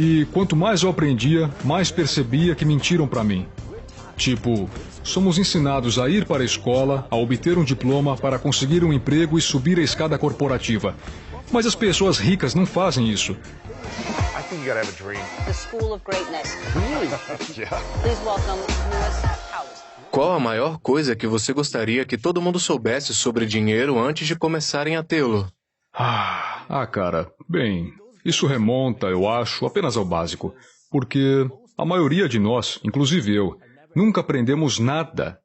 E quanto mais eu aprendia, mais percebia que mentiram para mim. Tipo, somos ensinados a ir para a escola, a obter um diploma para conseguir um emprego e subir a escada corporativa. Mas as pessoas ricas não fazem isso. I think you gotta have a dream. The School of Greatness. Yeah. Please welcome Lewis Howes. Qual a maior coisa que você gostaria que todo mundo soubesse sobre dinheiro antes de começarem a tê-lo? Cara, bem, isso remonta, eu acho, apenas ao básico. Porque a maioria de nós, inclusive eu, nunca aprendemos nada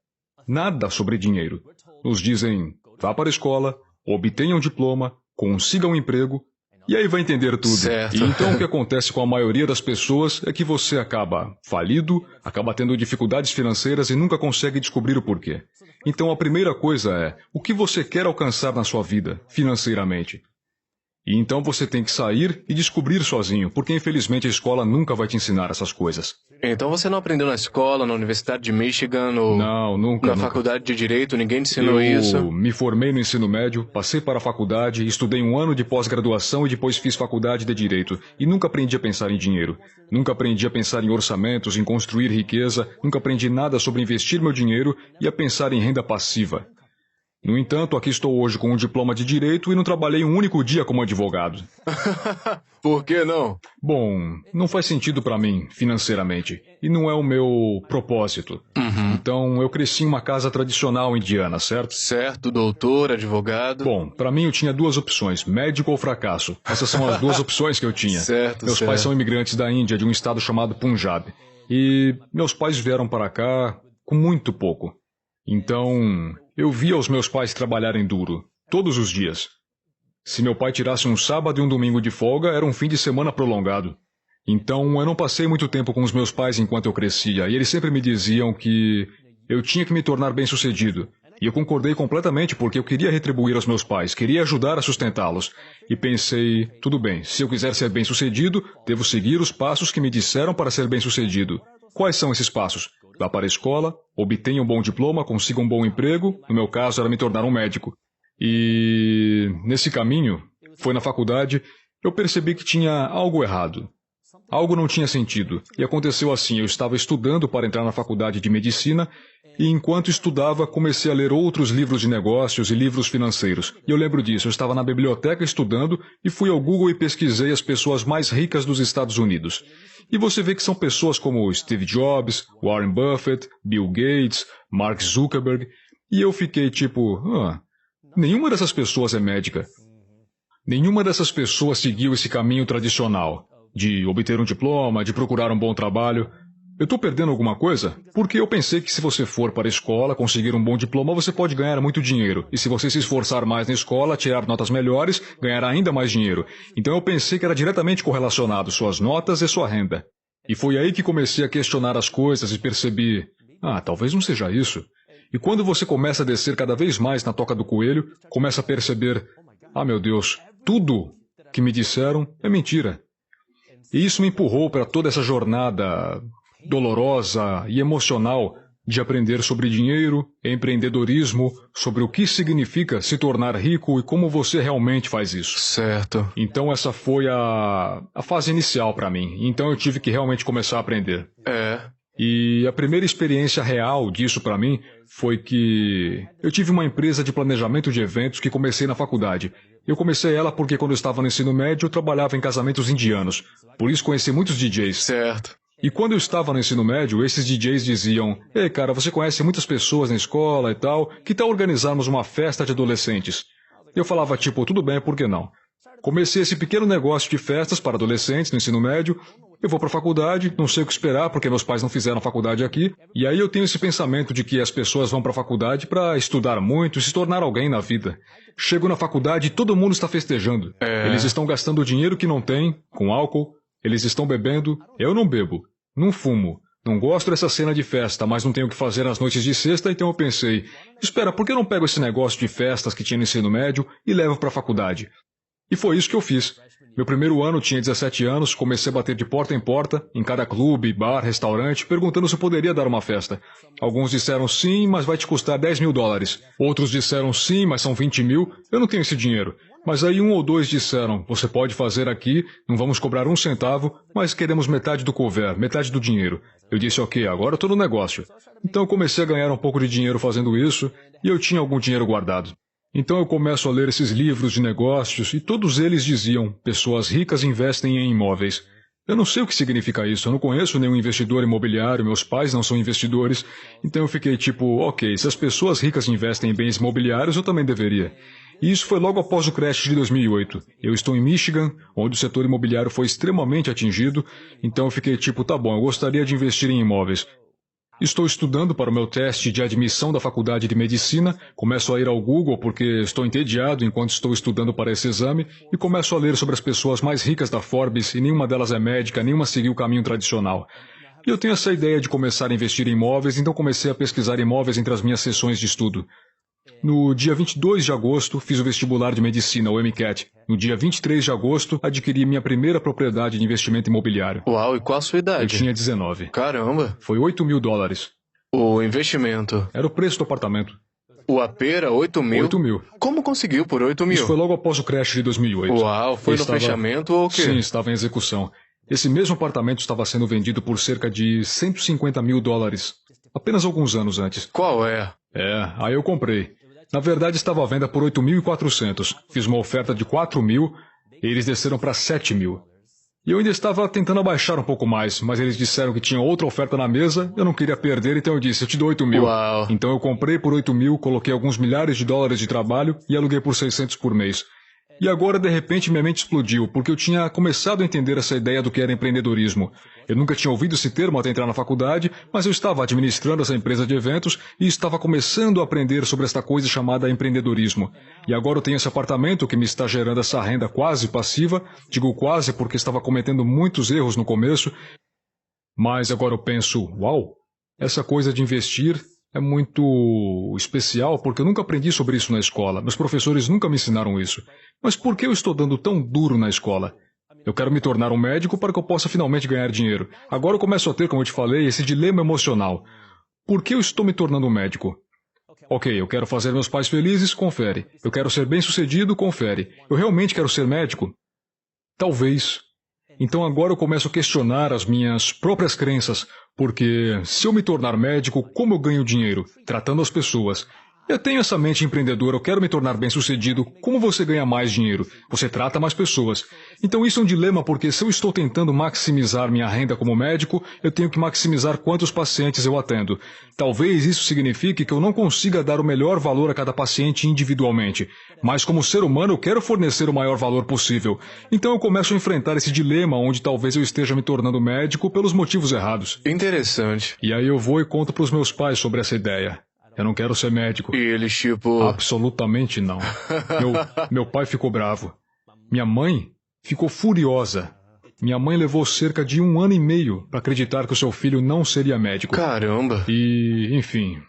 sobre dinheiro. Nos dizem, vá para a escola, obtenha um diploma, consiga um emprego, e aí vai entender tudo. Certo. E então o que acontece com a maioria das pessoas é que você acaba falido, acaba tendo dificuldades financeiras e nunca consegue descobrir o porquê. Então a primeira coisa é, o que você quer alcançar na sua vida, financeiramente? E então você tem que sair e descobrir sozinho, porque infelizmente a escola nunca vai te ensinar essas coisas. Então você não aprendeu na escola, na Universidade de Michigan ou Não, nunca. na faculdade de Direito, ninguém te ensinou Eu isso? me formei no ensino médio, passei para a faculdade, estudei 1 ano de pós-graduação e depois fiz faculdade de Direito. E nunca aprendi a pensar em dinheiro. Nunca aprendi a pensar em orçamentos, em construir riqueza, nunca aprendi nada sobre investir meu dinheiro e a pensar em renda passiva. No entanto, aqui estou hoje com um diploma de Direito e não trabalhei um único dia como advogado. Por que não? Bom, não faz sentido para mim, financeiramente. E não é o meu propósito. Então, eu cresci em uma casa tradicional indiana, certo? Certo, doutor, advogado. Bom, para mim eu tinha 2 opções, médico ou fracasso. Essas são as 2 opções que eu tinha. Certo, Meus certo. pais são imigrantes da Índia, de um estado chamado Punjab. E meus pais vieram para cá com muito pouco. Então, eu via os meus pais trabalharem duro, todos os dias. Se meu pai tirasse um sábado e um domingo de folga, era um fim de semana prolongado. Então, eu não passei muito tempo com os meus pais enquanto eu crescia, e eles sempre me diziam que eu tinha que me tornar bem-sucedido. E eu concordei completamente porque eu queria retribuir aos meus pais, queria ajudar a sustentá-los. E pensei, tudo bem, se eu quiser ser bem-sucedido, devo seguir os passos que me disseram para ser bem-sucedido. Quais são esses passos? Vá para a escola, obtenha um bom diploma, consiga um bom emprego, no meu caso era me tornar um médico. E nesse caminho, foi na faculdade, eu percebi que tinha algo errado. Algo não tinha sentido. E aconteceu assim, eu estava estudando para entrar na faculdade de medicina e enquanto estudava comecei a ler outros livros de negócios e livros financeiros. E eu lembro disso, eu estava na biblioteca estudando e fui ao Google e pesquisei as pessoas mais ricas dos Estados Unidos. E você vê que são pessoas como Steve Jobs, Warren Buffett, Bill Gates, Mark Zuckerberg. E eu fiquei tipo, nenhuma dessas pessoas é médica. Nenhuma dessas pessoas seguiu esse caminho tradicional, de obter um diploma, de procurar um bom trabalho. Eu estou perdendo alguma coisa? Porque eu pensei que se você for para a escola, conseguir um bom diploma, você pode ganhar muito dinheiro. E se você se esforçar mais na escola, tirar notas melhores, ganhará ainda mais dinheiro. Então eu pensei que era diretamente correlacionado suas notas e sua renda. E foi aí que comecei a questionar as coisas e percebi, talvez não seja isso. E quando você começa a descer cada vez mais na toca do coelho, começa a perceber, meu Deus, tudo que me disseram é mentira. E isso me empurrou para toda essa jornada dolorosa e emocional de aprender sobre dinheiro, empreendedorismo, sobre o que significa se tornar rico e como você realmente faz isso. Certo. Então essa foi a fase inicial para mim. Então eu tive que realmente começar a aprender. E a primeira experiência real disso para mim foi que eu tive uma empresa de planejamento de eventos que comecei na faculdade. Eu comecei ela porque quando eu estava no ensino médio eu trabalhava em casamentos indianos. Por isso conheci muitos DJs. Certo. E quando eu estava no ensino médio, esses DJs diziam, ei cara, você conhece muitas pessoas na escola e tal, que tal organizarmos uma festa de adolescentes? Eu falava tipo, tudo bem, por que não? Comecei esse pequeno negócio de festas para adolescentes no ensino médio. Eu vou para a faculdade, não sei o que esperar porque meus pais não fizeram faculdade aqui. E aí eu tenho esse pensamento de que as pessoas vão para a faculdade para estudar muito e se tornar alguém na vida. Chego na faculdade e todo mundo está festejando. Eles estão gastando dinheiro que não têm, com álcool. Eles estão bebendo. Eu não bebo. Não fumo. Não gosto dessa cena de festa, mas não tenho o que fazer nas noites de sexta, então eu pensei, espera, por que eu não pego esse negócio de festas que tinha no ensino médio e levo para a faculdade? E foi isso que eu fiz. Meu primeiro ano tinha 17 anos, comecei a bater de porta em cada clube, bar, restaurante, perguntando se eu poderia dar uma festa. Alguns disseram sim, mas vai te custar $10.000. Outros disseram sim, mas são 20 mil, eu não tenho esse dinheiro. Mas aí um ou dois disseram, você pode fazer aqui, não vamos cobrar um centavo, mas queremos metade do couvert, metade do dinheiro. Eu disse, ok, agora eu estou no negócio. Então eu comecei a ganhar um pouco de dinheiro fazendo isso, e eu tinha algum dinheiro guardado. Então eu começo a ler esses livros de negócios, e todos eles diziam, pessoas ricas investem em imóveis. Eu não sei o que significa isso, eu não conheço nenhum investidor imobiliário, meus pais não são investidores, então eu fiquei tipo, ok, se as pessoas ricas investem em bens imobiliários, eu também deveria. E isso foi logo após o crash de 2008. Eu estou em Michigan, onde o setor imobiliário foi extremamente atingido, então eu fiquei tipo, tá bom, eu gostaria de investir em imóveis. Estou estudando para o meu teste de admissão da faculdade de medicina, começo a ir ao Google porque estou entediado enquanto estou estudando para esse exame e começo a ler sobre as pessoas mais ricas da Forbes e nenhuma delas é médica, nenhuma seguiu o caminho tradicional. E eu tenho essa ideia de começar a investir em imóveis, então comecei a pesquisar imóveis entre as minhas sessões de estudo. No dia 22 de agosto, fiz o vestibular de medicina, o MCAT. No dia 23 de agosto, adquiri minha primeira propriedade de investimento imobiliário. Uau, e qual a sua idade? Eu tinha 19. Caramba. Foi $8.000. O investimento? Era o preço do apartamento. O AP era 8 mil? 8 mil. Como conseguiu por 8 mil? Isso foi logo após o crash de 2008. Uau, foi no fechamento ou o quê? Sim, estava em execução. Esse mesmo apartamento estava sendo vendido por cerca de $150 mil. Apenas alguns anos antes. Qual é? Aí eu comprei. Na verdade, estava à venda por 8.400. Fiz uma oferta de 4 mil e eles desceram para 7 mil. E eu ainda estava tentando abaixar um pouco mais, mas eles disseram que tinha outra oferta na mesa, eu não queria perder, então eu disse, eu te dou 8 mil. Uau. Então eu comprei por 8 mil, coloquei alguns milhares de dólares de trabalho e aluguei por 600 por mês. E agora, de repente, minha mente explodiu, porque eu tinha começado a entender essa ideia do que era empreendedorismo. Eu nunca tinha ouvido esse termo até entrar na faculdade, mas eu estava administrando essa empresa de eventos e estava começando a aprender sobre esta coisa chamada empreendedorismo. E agora eu tenho esse apartamento que me está gerando essa renda quase passiva, digo quase porque estava cometendo muitos erros no começo, mas agora eu penso, uau, essa coisa de investir é muito especial porque eu nunca aprendi sobre isso na escola. Meus professores nunca me ensinaram isso. Mas por que eu estou dando tão duro na escola? Eu quero me tornar um médico para que eu possa finalmente ganhar dinheiro. Agora eu começo a ter, como eu te falei, esse dilema emocional. Por que eu estou me tornando um médico? Ok, eu quero fazer meus pais felizes, confere. Eu quero ser bem-sucedido, confere. Eu realmente quero ser médico? Talvez. Então agora eu começo a questionar as minhas próprias crenças, porque se eu me tornar médico, como eu ganho dinheiro? Tratando as pessoas. Eu tenho essa mente empreendedora, eu quero me tornar bem-sucedido. Como você ganha mais dinheiro? Você trata mais pessoas. Então isso é um dilema porque se eu estou tentando maximizar minha renda como médico, eu tenho que maximizar quantos pacientes eu atendo. Talvez isso signifique que eu não consiga dar o melhor valor a cada paciente individualmente. Mas como ser humano eu quero fornecer o maior valor possível. Então eu começo a enfrentar esse dilema onde talvez eu esteja me tornando médico pelos motivos errados. Interessante. E aí eu vou e conto para os meus pais sobre essa ideia. Eu não quero ser médico. E eles tipo... Absolutamente não. Meu pai ficou bravo. Minha mãe ficou furiosa. Minha mãe levou cerca de 1 ano e meio para acreditar que o seu filho não seria médico. Caramba. E, enfim,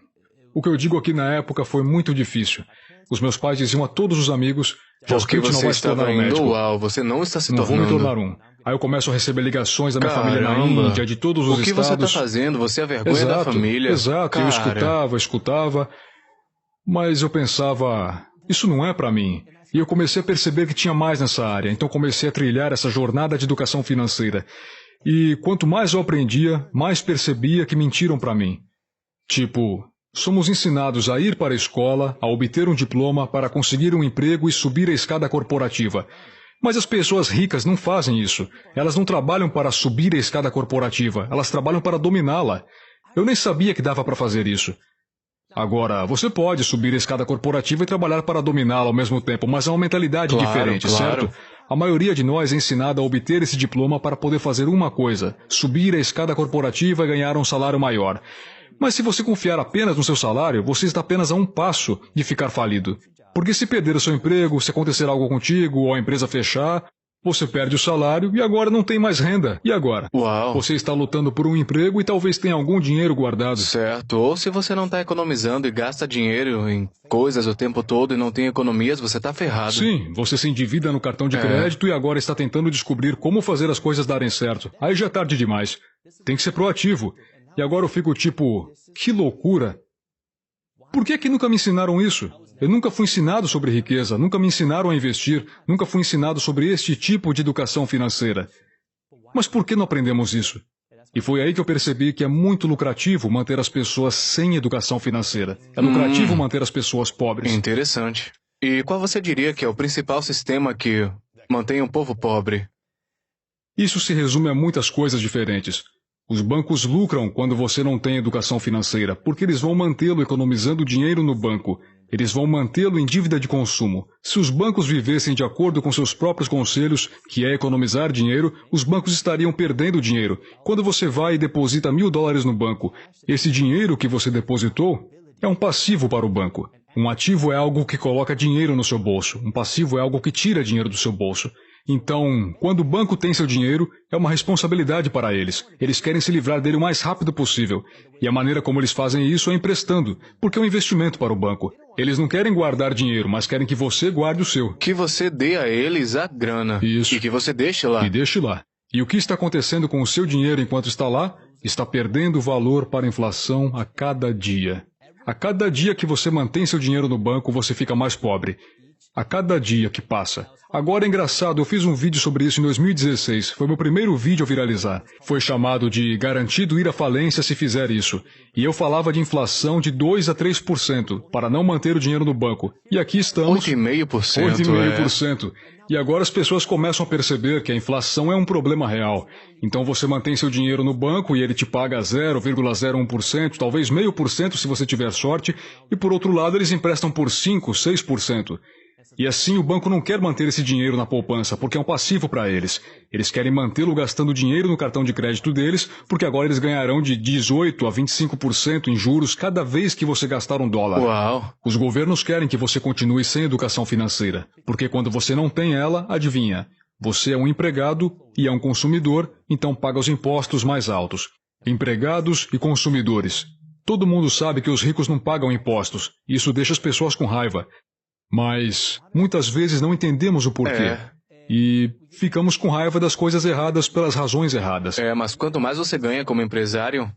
o que eu digo aqui na época foi muito difícil. Os meus pais diziam a todos os amigos, porque Jaspreet não vai se tornar um médico. Uau, você não está se tornando. Não vou me tornar um. Aí eu começo a receber ligações da minha família na Índia, de todos os estados. O que você está fazendo? Você é a vergonha da família. Exato, Cara. eu escutava, mas eu pensava, isso não é para mim. E eu comecei a perceber que tinha mais nessa área, então comecei a trilhar essa jornada de educação financeira. E quanto mais eu aprendia, mais percebia que mentiram para mim. Tipo, somos ensinados a ir para a escola, a obter um diploma para conseguir um emprego e subir a escada corporativa. Mas as pessoas ricas não fazem isso. Elas não trabalham para subir a escada corporativa, elas trabalham para dominá-la. Eu nem sabia que dava para fazer isso. Agora, você pode subir a escada corporativa e trabalhar para dominá-la ao mesmo tempo, mas é uma mentalidade diferente, certo? A maioria de nós é ensinada a obter esse diploma para poder fazer uma coisa, subir a escada corporativa e ganhar um salário maior. Mas se você confiar apenas no seu salário, você está apenas a um passo de ficar falido. Porque se perder o seu emprego, se acontecer algo contigo ou a empresa fechar, você perde o salário e agora não tem mais renda. E agora? Uau. Você está lutando por um emprego e talvez tenha algum dinheiro guardado. Certo. Ou se você não está economizando e gasta dinheiro em coisas o tempo todo e não tem economias, você está ferrado. Sim, você se endivida no cartão de crédito e agora está tentando descobrir como fazer as coisas darem certo. Aí já é tarde demais. Tem que ser proativo. E agora eu fico tipo, que loucura. Por que nunca me ensinaram isso? Eu nunca fui ensinado sobre riqueza, nunca me ensinaram a investir, nunca fui ensinado sobre este tipo de educação financeira. Mas por que não aprendemos isso? E foi aí que eu percebi que é muito lucrativo manter as pessoas sem educação financeira. É lucrativo manter as pessoas pobres. Interessante. E qual você diria que é o principal sistema que mantém o povo pobre? Isso se resume a muitas coisas diferentes. Os bancos lucram quando você não tem educação financeira, porque eles vão mantê-lo economizando dinheiro no banco. Eles vão mantê-lo em dívida de consumo. Se os bancos vivessem de acordo com seus próprios conselhos, que é economizar dinheiro, os bancos estariam perdendo dinheiro. Quando você vai e deposita $1.000 no banco, esse dinheiro que você depositou é um passivo para o banco. Um ativo é algo que coloca dinheiro no seu bolso. Um passivo é algo que tira dinheiro do seu bolso. Então, quando o banco tem seu dinheiro, é uma responsabilidade para eles. Eles querem se livrar dele o mais rápido possível. E a maneira como eles fazem isso é emprestando, porque é um investimento para o banco. Eles não querem guardar dinheiro, mas querem que você guarde o seu. Que você dê a eles a grana. Isso. E que você deixe lá. E deixe lá. E o que está acontecendo com o seu dinheiro enquanto está lá? Está perdendo valor para a inflação a cada dia. A cada dia que você mantém seu dinheiro no banco, você fica mais pobre. A cada dia que passa. Agora é engraçado, eu fiz um vídeo sobre isso em 2016. Foi meu primeiro vídeo a viralizar. Foi chamado de Garantido Ir à Falência se fizer isso. E eu falava de inflação de 2 a 3% para não manter o dinheiro no banco. E aqui estamos... 8,5%. 8,5%. E agora as pessoas começam a perceber que a inflação é um problema real. Então você mantém seu dinheiro no banco e ele te paga 0,01%, talvez 0,5% se você tiver sorte. E por outro lado eles emprestam por 5, 6%. E assim o banco não quer manter esse dinheiro na poupança, porque é um passivo para eles. Eles querem mantê-lo gastando dinheiro no cartão de crédito deles, porque agora eles ganharão de 18% a 25% em juros cada vez que você gastar $1. Uau! Os governos querem que você continue sem educação financeira, porque quando você não tem ela, adivinha, você é um empregado e é um consumidor, então paga os impostos mais altos. Empregados e consumidores. Todo mundo sabe que os ricos não pagam impostos. Isso deixa as pessoas com raiva. Mas muitas vezes não entendemos o porquê. E ficamos com raiva das coisas erradas pelas razões erradas. Mas quanto mais você ganha como empresário,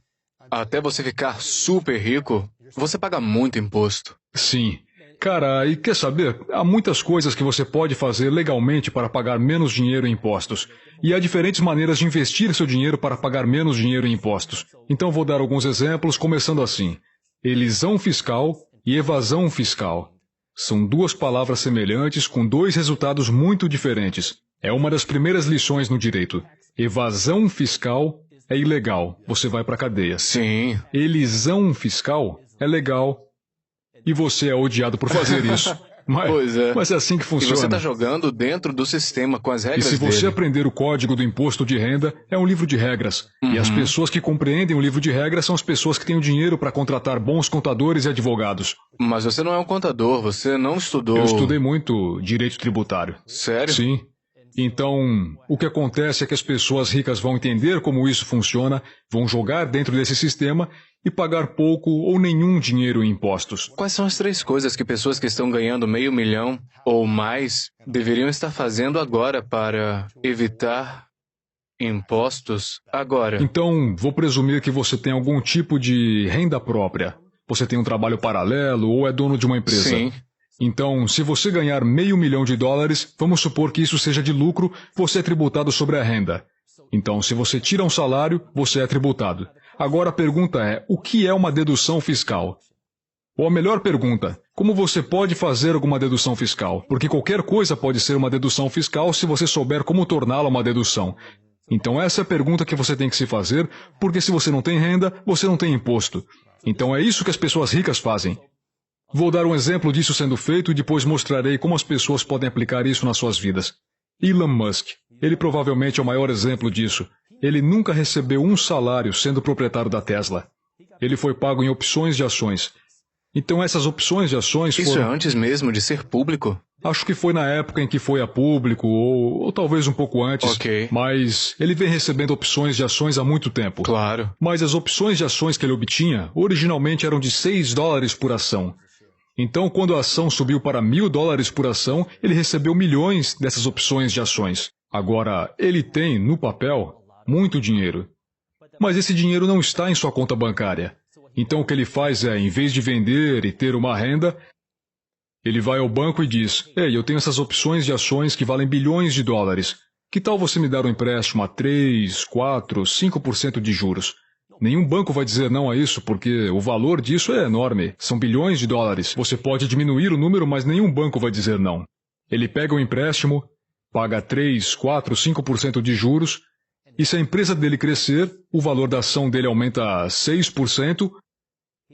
até você ficar super rico, você paga muito imposto. Sim. Cara, e quer saber? Há muitas coisas que você pode fazer legalmente para pagar menos dinheiro em impostos. E há diferentes maneiras de investir seu dinheiro para pagar menos dinheiro em impostos. Então vou dar alguns exemplos, começando assim. Elisão fiscal e evasão fiscal. São duas palavras semelhantes com dois resultados muito diferentes. É uma das primeiras lições no direito. Evasão fiscal é ilegal, você vai para a cadeia. Sim. Elisão fiscal é legal e você é odiado por fazer isso. Mas é assim que funciona. E você está jogando dentro do sistema com as regras dele. E se você dele. aprender o código do imposto de renda, é um livro de regras. E as pessoas que compreendem o livro de regras são as pessoas que têm o dinheiro para contratar bons contadores e advogados. Mas você não é um contador, você não estudou... Eu estudei muito direito tributário. Sério? Sim. Então, o que acontece é que as pessoas ricas vão entender como isso funciona, vão jogar dentro desse sistema e pagar pouco ou nenhum dinheiro em impostos. Quais são as 3 coisas que pessoas que estão ganhando $500 mil ou mais deveriam estar fazendo agora para evitar impostos agora? Então, vou presumir que você tem algum tipo de renda própria. Você tem um trabalho paralelo ou é dono de uma empresa. Sim. Então, se você ganhar $500 mil, vamos supor que isso seja de lucro, você é tributado sobre a renda. Então, se você tira um salário, você é tributado. Agora a pergunta é, o que é uma dedução fiscal? Ou a melhor pergunta, como você pode fazer alguma dedução fiscal? Porque qualquer coisa pode ser uma dedução fiscal se você souber como torná-la uma dedução. Então essa é a pergunta que você tem que se fazer, porque se você não tem renda, você não tem imposto. Então é isso que as pessoas ricas fazem. Vou dar um exemplo disso sendo feito e depois mostrarei como as pessoas podem aplicar isso nas suas vidas. Elon Musk. Ele provavelmente é o maior exemplo disso. Ele nunca recebeu um salário sendo proprietário da Tesla. Ele foi pago em opções de ações. Então essas opções de ações foram... Isso é antes mesmo de ser público? Acho que foi na época em que foi a público, ou talvez um pouco antes. Ok. Mas ele vem recebendo opções de ações há muito tempo. Claro. Mas as opções de ações que ele obtinha, originalmente eram de $6 por ação. Então, quando a ação subiu para $1.000 por ação, ele recebeu milhões dessas opções de ações. Agora, ele tem, no papel, muito dinheiro. Mas esse dinheiro não está em sua conta bancária. Então o que ele faz é, em vez de vender e ter uma renda, ele vai ao banco e diz: ei, eu tenho essas opções de ações que valem bilhões de dólares. Que tal você me dar um empréstimo a 3, 4, 5% de juros? Nenhum banco vai dizer não a isso, porque o valor disso é enorme. São bilhões de dólares. Você pode diminuir o número, mas nenhum banco vai dizer não. Ele pega o empréstimo, paga 3, 4, 5% de juros, e se a empresa dele crescer, o valor da ação dele aumenta a 6%,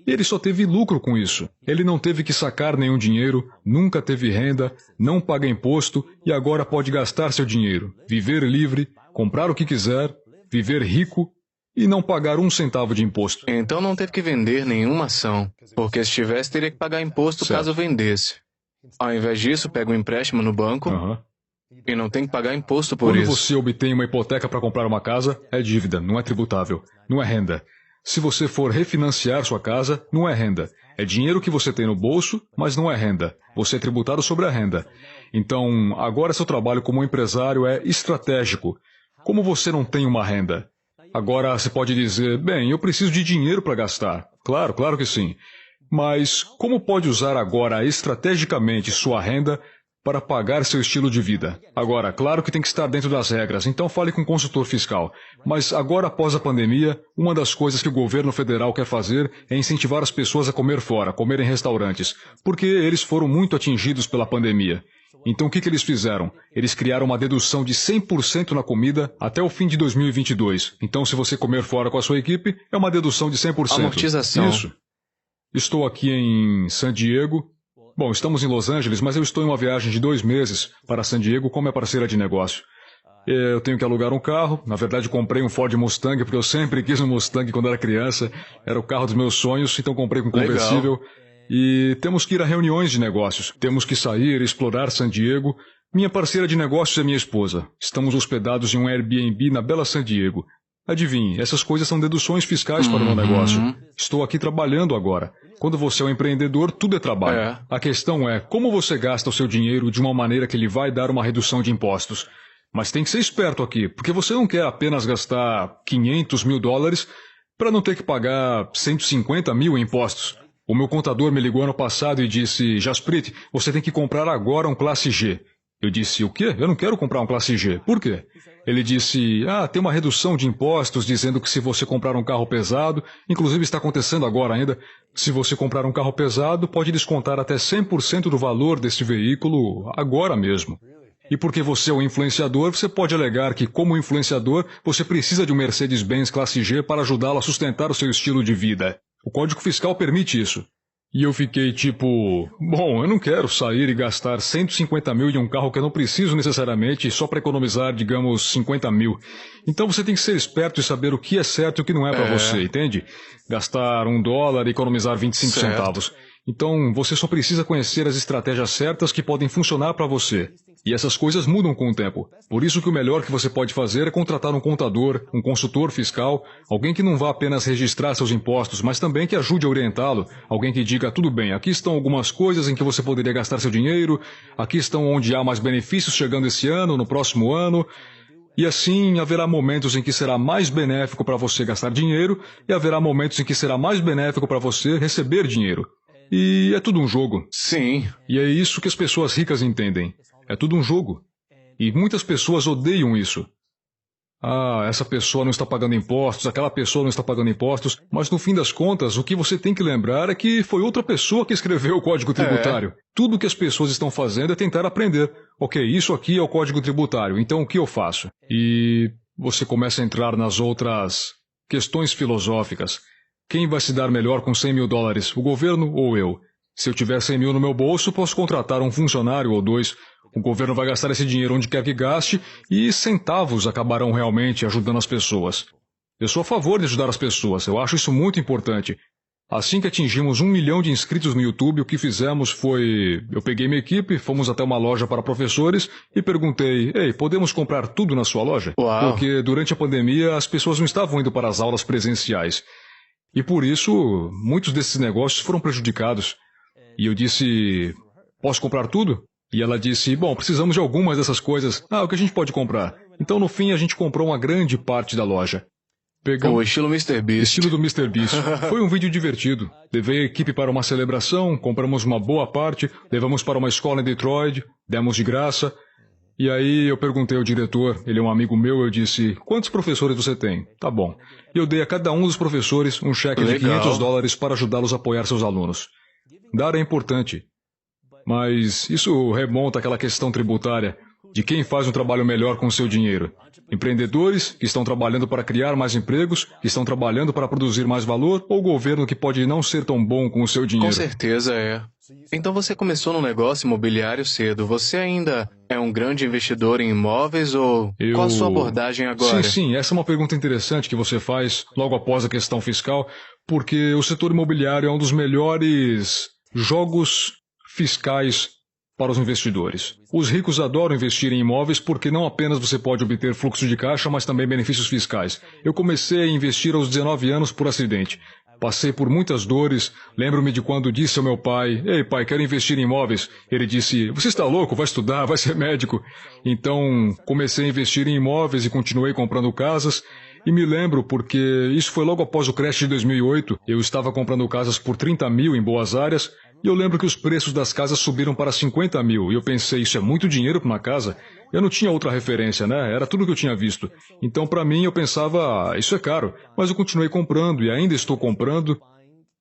e ele só teve lucro com isso. Ele não teve que sacar nenhum dinheiro, nunca teve renda, não paga imposto e agora pode gastar seu dinheiro, viver livre, comprar o que quiser, viver rico e não pagar um centavo de imposto. Então não teve que vender nenhuma ação, porque se tivesse, teria que pagar imposto Certo. caso vendesse. Ao invés disso, pega um empréstimo no banco Aham. e não tem que pagar imposto por Quando isso. você obtém uma hipoteca para comprar uma casa, é dívida, não é tributável, não é renda. Se você for refinanciar sua casa, não é renda. É dinheiro que você tem no bolso, mas não é renda. Você é tributado sobre a renda. Então, agora seu trabalho como empresário é estratégico. Como você não tem uma renda? Agora você pode dizer, bem, eu preciso de dinheiro para gastar. Claro, claro que sim. Mas como pode usar agora estrategicamente sua renda para pagar seu estilo de vida? Agora, claro que tem que estar dentro das regras, então fale com o consultor fiscal. Mas agora, após a pandemia, uma das coisas que o governo federal quer fazer é incentivar as pessoas a comer fora, comer em restaurantes, porque eles foram muito atingidos pela pandemia. Então o que eles fizeram? Eles criaram uma dedução de 100% na comida até o fim de 2022. Então se você comer fora com a sua equipe, é uma dedução de 100%. Amortização. Isso. Estou aqui em San Diego. Bom, estamos em Los Angeles, mas eu estou em uma viagem de 2 meses para San Diego com minha parceira de negócio. Eu tenho que alugar um carro. Na verdade, comprei um Ford Mustang, porque eu sempre quis um Mustang quando era criança. Era o carro dos meus sonhos, então comprei com conversível. Legal. E temos que ir a reuniões de negócios. Temos que sair, explorar San Diego. Minha parceira de negócios é minha esposa. Estamos hospedados em um Airbnb na bela San Diego. Adivinhe, essas coisas são deduções fiscais para o meu negócio. Estou aqui trabalhando agora. Quando você é um empreendedor, tudo é trabalho. É. A questão é como você gasta o seu dinheiro de uma maneira que ele vai dar uma redução de impostos. Mas tem que ser esperto aqui, porque você não quer apenas gastar 500 mil dólares para não ter que pagar 150 mil em impostos. O meu contador me ligou ano passado e disse, Jasprit, você tem que comprar agora um Classe G. Eu disse, o quê? Eu não quero comprar um Classe G. Por quê? Ele disse, tem uma redução de impostos dizendo que se você comprar um carro pesado, inclusive está acontecendo agora ainda, se você comprar um carro pesado, pode descontar até 100% do valor desse veículo agora mesmo. E porque você é um influenciador, você pode alegar que, como influenciador, você precisa de um Mercedes-Benz Classe G para ajudá-lo a sustentar o seu estilo de vida. O Código Fiscal permite isso. E eu fiquei tipo, bom, eu não quero sair e gastar 150 mil em um carro que eu não preciso necessariamente só para economizar, digamos, 50 mil. Então você tem que ser esperto e saber o que é certo e o que não é para você, entende? Gastar $1 e economizar 25 Certo. centavos. Então você só precisa conhecer as estratégias certas que podem funcionar para você. E essas coisas mudam com o tempo. Por isso que o melhor que você pode fazer é contratar um contador, um consultor fiscal, alguém que não vá apenas registrar seus impostos, mas também que ajude a orientá-lo, alguém que diga, tudo bem, aqui estão algumas coisas em que você poderia gastar seu dinheiro, aqui estão onde há mais benefícios chegando esse ano, no próximo ano, e assim haverá momentos em que será mais benéfico para você gastar dinheiro e haverá momentos em que será mais benéfico para você receber dinheiro. E é tudo um jogo. Sim. E é isso que as pessoas ricas entendem. É tudo um jogo. E muitas pessoas odeiam isso. Essa pessoa não está pagando impostos, aquela pessoa não está pagando impostos, mas no fim das contas, o que você tem que lembrar é que foi outra pessoa que escreveu o Código Tributário. Tudo que as pessoas estão fazendo é tentar aprender. Ok, isso aqui é o Código Tributário, então o que eu faço? E você começa a entrar nas outras questões filosóficas. Quem vai se dar melhor com 100 mil dólares, o governo ou eu? Se eu tiver 100 mil no meu bolso, posso contratar um funcionário ou 2. O governo vai gastar esse dinheiro onde quer que gaste e centavos acabarão realmente ajudando as pessoas. Eu sou a favor de ajudar as pessoas, eu acho isso muito importante. Assim que atingimos 1 milhão de inscritos no YouTube, o que fizemos foi... Eu peguei minha equipe, fomos até uma loja para professores e perguntei, ei, podemos comprar tudo na sua loja? Uau. Porque durante a pandemia as pessoas não estavam indo para as aulas presenciais. E por isso, muitos desses negócios foram prejudicados. E eu disse, posso comprar tudo? E ela disse, bom, precisamos de algumas dessas coisas. O que a gente pode comprar? Então, no fim, a gente comprou uma grande parte da loja. O estilo Mr. Beast. Estilo do Mr. Beast. Foi um vídeo divertido. Levei a equipe para uma celebração, compramos uma boa parte, levamos para uma escola em Detroit, demos de graça. E aí eu perguntei ao diretor, ele é um amigo meu, eu disse, quantos professores você tem? Tá bom. E eu dei a cada um dos professores um cheque de $500 para ajudá-los a apoiar seus alunos. Dar é importante. Mas isso remonta àquela questão tributária, de quem faz um trabalho melhor com o seu dinheiro. Empreendedores que estão trabalhando para criar mais empregos, que estão trabalhando para produzir mais valor, ou o governo que pode não ser tão bom com o seu dinheiro? Com certeza é. Então você começou no negócio imobiliário cedo. Você ainda é um grande investidor em imóveis ou qual a sua abordagem agora? Sim, essa é uma pergunta interessante que você faz logo após a questão fiscal, porque o setor imobiliário é um dos melhores jogos fiscais para os investidores. Os ricos adoram investir em imóveis porque não apenas você pode obter fluxo de caixa, mas também benefícios fiscais. Eu comecei a investir aos 19 anos por acidente. Passei por muitas dores. Lembro-me de quando disse ao meu pai, ei pai, quero investir em imóveis. Ele disse, você está louco, vai estudar, vai ser médico. Então comecei a investir em imóveis e continuei comprando casas. E me lembro porque isso foi logo após o crash de 2008. Eu estava comprando casas por 30 mil em boas áreas. E eu lembro que os preços das casas subiram para 50 mil. E eu pensei, isso é muito dinheiro para uma casa? Eu não tinha outra referência, né? Era tudo que eu tinha visto. Então, para mim, eu pensava, isso é caro. Mas eu continuei comprando e ainda estou comprando,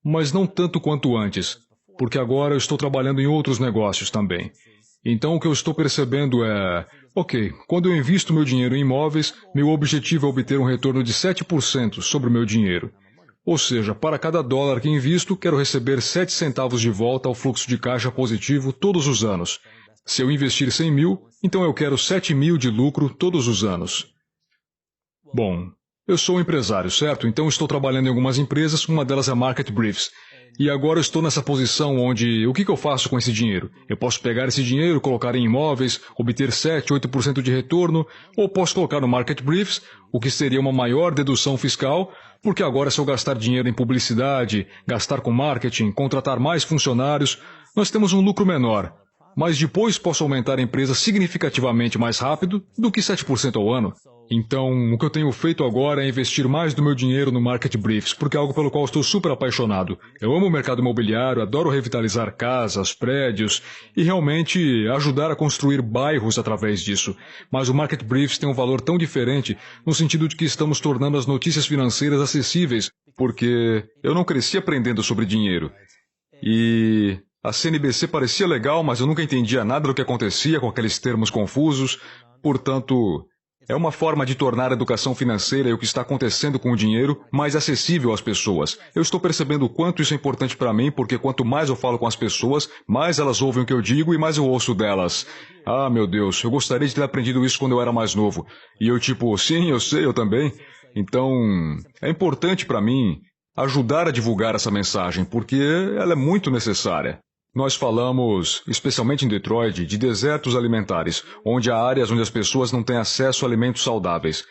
mas não tanto quanto antes. Porque agora eu estou trabalhando em outros negócios também. Então, o que eu estou percebendo é... Ok, quando eu invisto meu dinheiro em imóveis, meu objetivo é obter um retorno de 7% sobre o meu dinheiro. Ou seja, para cada dólar que invisto, quero receber 7 centavos de volta ao fluxo de caixa positivo todos os anos. Se eu investir 100 mil, então eu quero 7 mil de lucro todos os anos. Bom, eu sou um empresário, certo? Então estou trabalhando em algumas empresas, uma delas é Market Briefs. E agora eu estou nessa posição onde, o que eu faço com esse dinheiro? Eu posso pegar esse dinheiro, colocar em imóveis, obter 7, 8% de retorno, ou posso colocar no Market Briefs, o que seria uma maior dedução fiscal, porque agora se eu gastar dinheiro em publicidade, gastar com marketing, contratar mais funcionários, nós temos um lucro menor. Mas depois posso aumentar a empresa significativamente mais rápido do que 7% ao ano. Então, o que eu tenho feito agora é investir mais do meu dinheiro no Market Briefs, porque é algo pelo qual estou super apaixonado. Eu amo o mercado imobiliário, adoro revitalizar casas, prédios e realmente ajudar a construir bairros através disso. Mas o Market Briefs tem um valor tão diferente no sentido de que estamos tornando as notícias financeiras acessíveis, porque eu não cresci aprendendo sobre dinheiro. E a CNBC parecia legal, mas eu nunca entendia nada do que acontecia com aqueles termos confusos. Portanto, é uma forma de tornar a educação financeira e o que está acontecendo com o dinheiro mais acessível às pessoas. Eu estou percebendo o quanto isso é importante para mim, porque quanto mais eu falo com as pessoas, mais elas ouvem o que eu digo e mais eu ouço delas. Ah, meu Deus, eu gostaria de ter aprendido isso quando eu era mais novo. E eu tipo, sim, eu sei, eu também. Então, é importante para mim ajudar a divulgar essa mensagem, porque ela é muito necessária. Nós falamos, especialmente em Detroit, de desertos alimentares, onde há áreas onde as pessoas não têm acesso a alimentos saudáveis.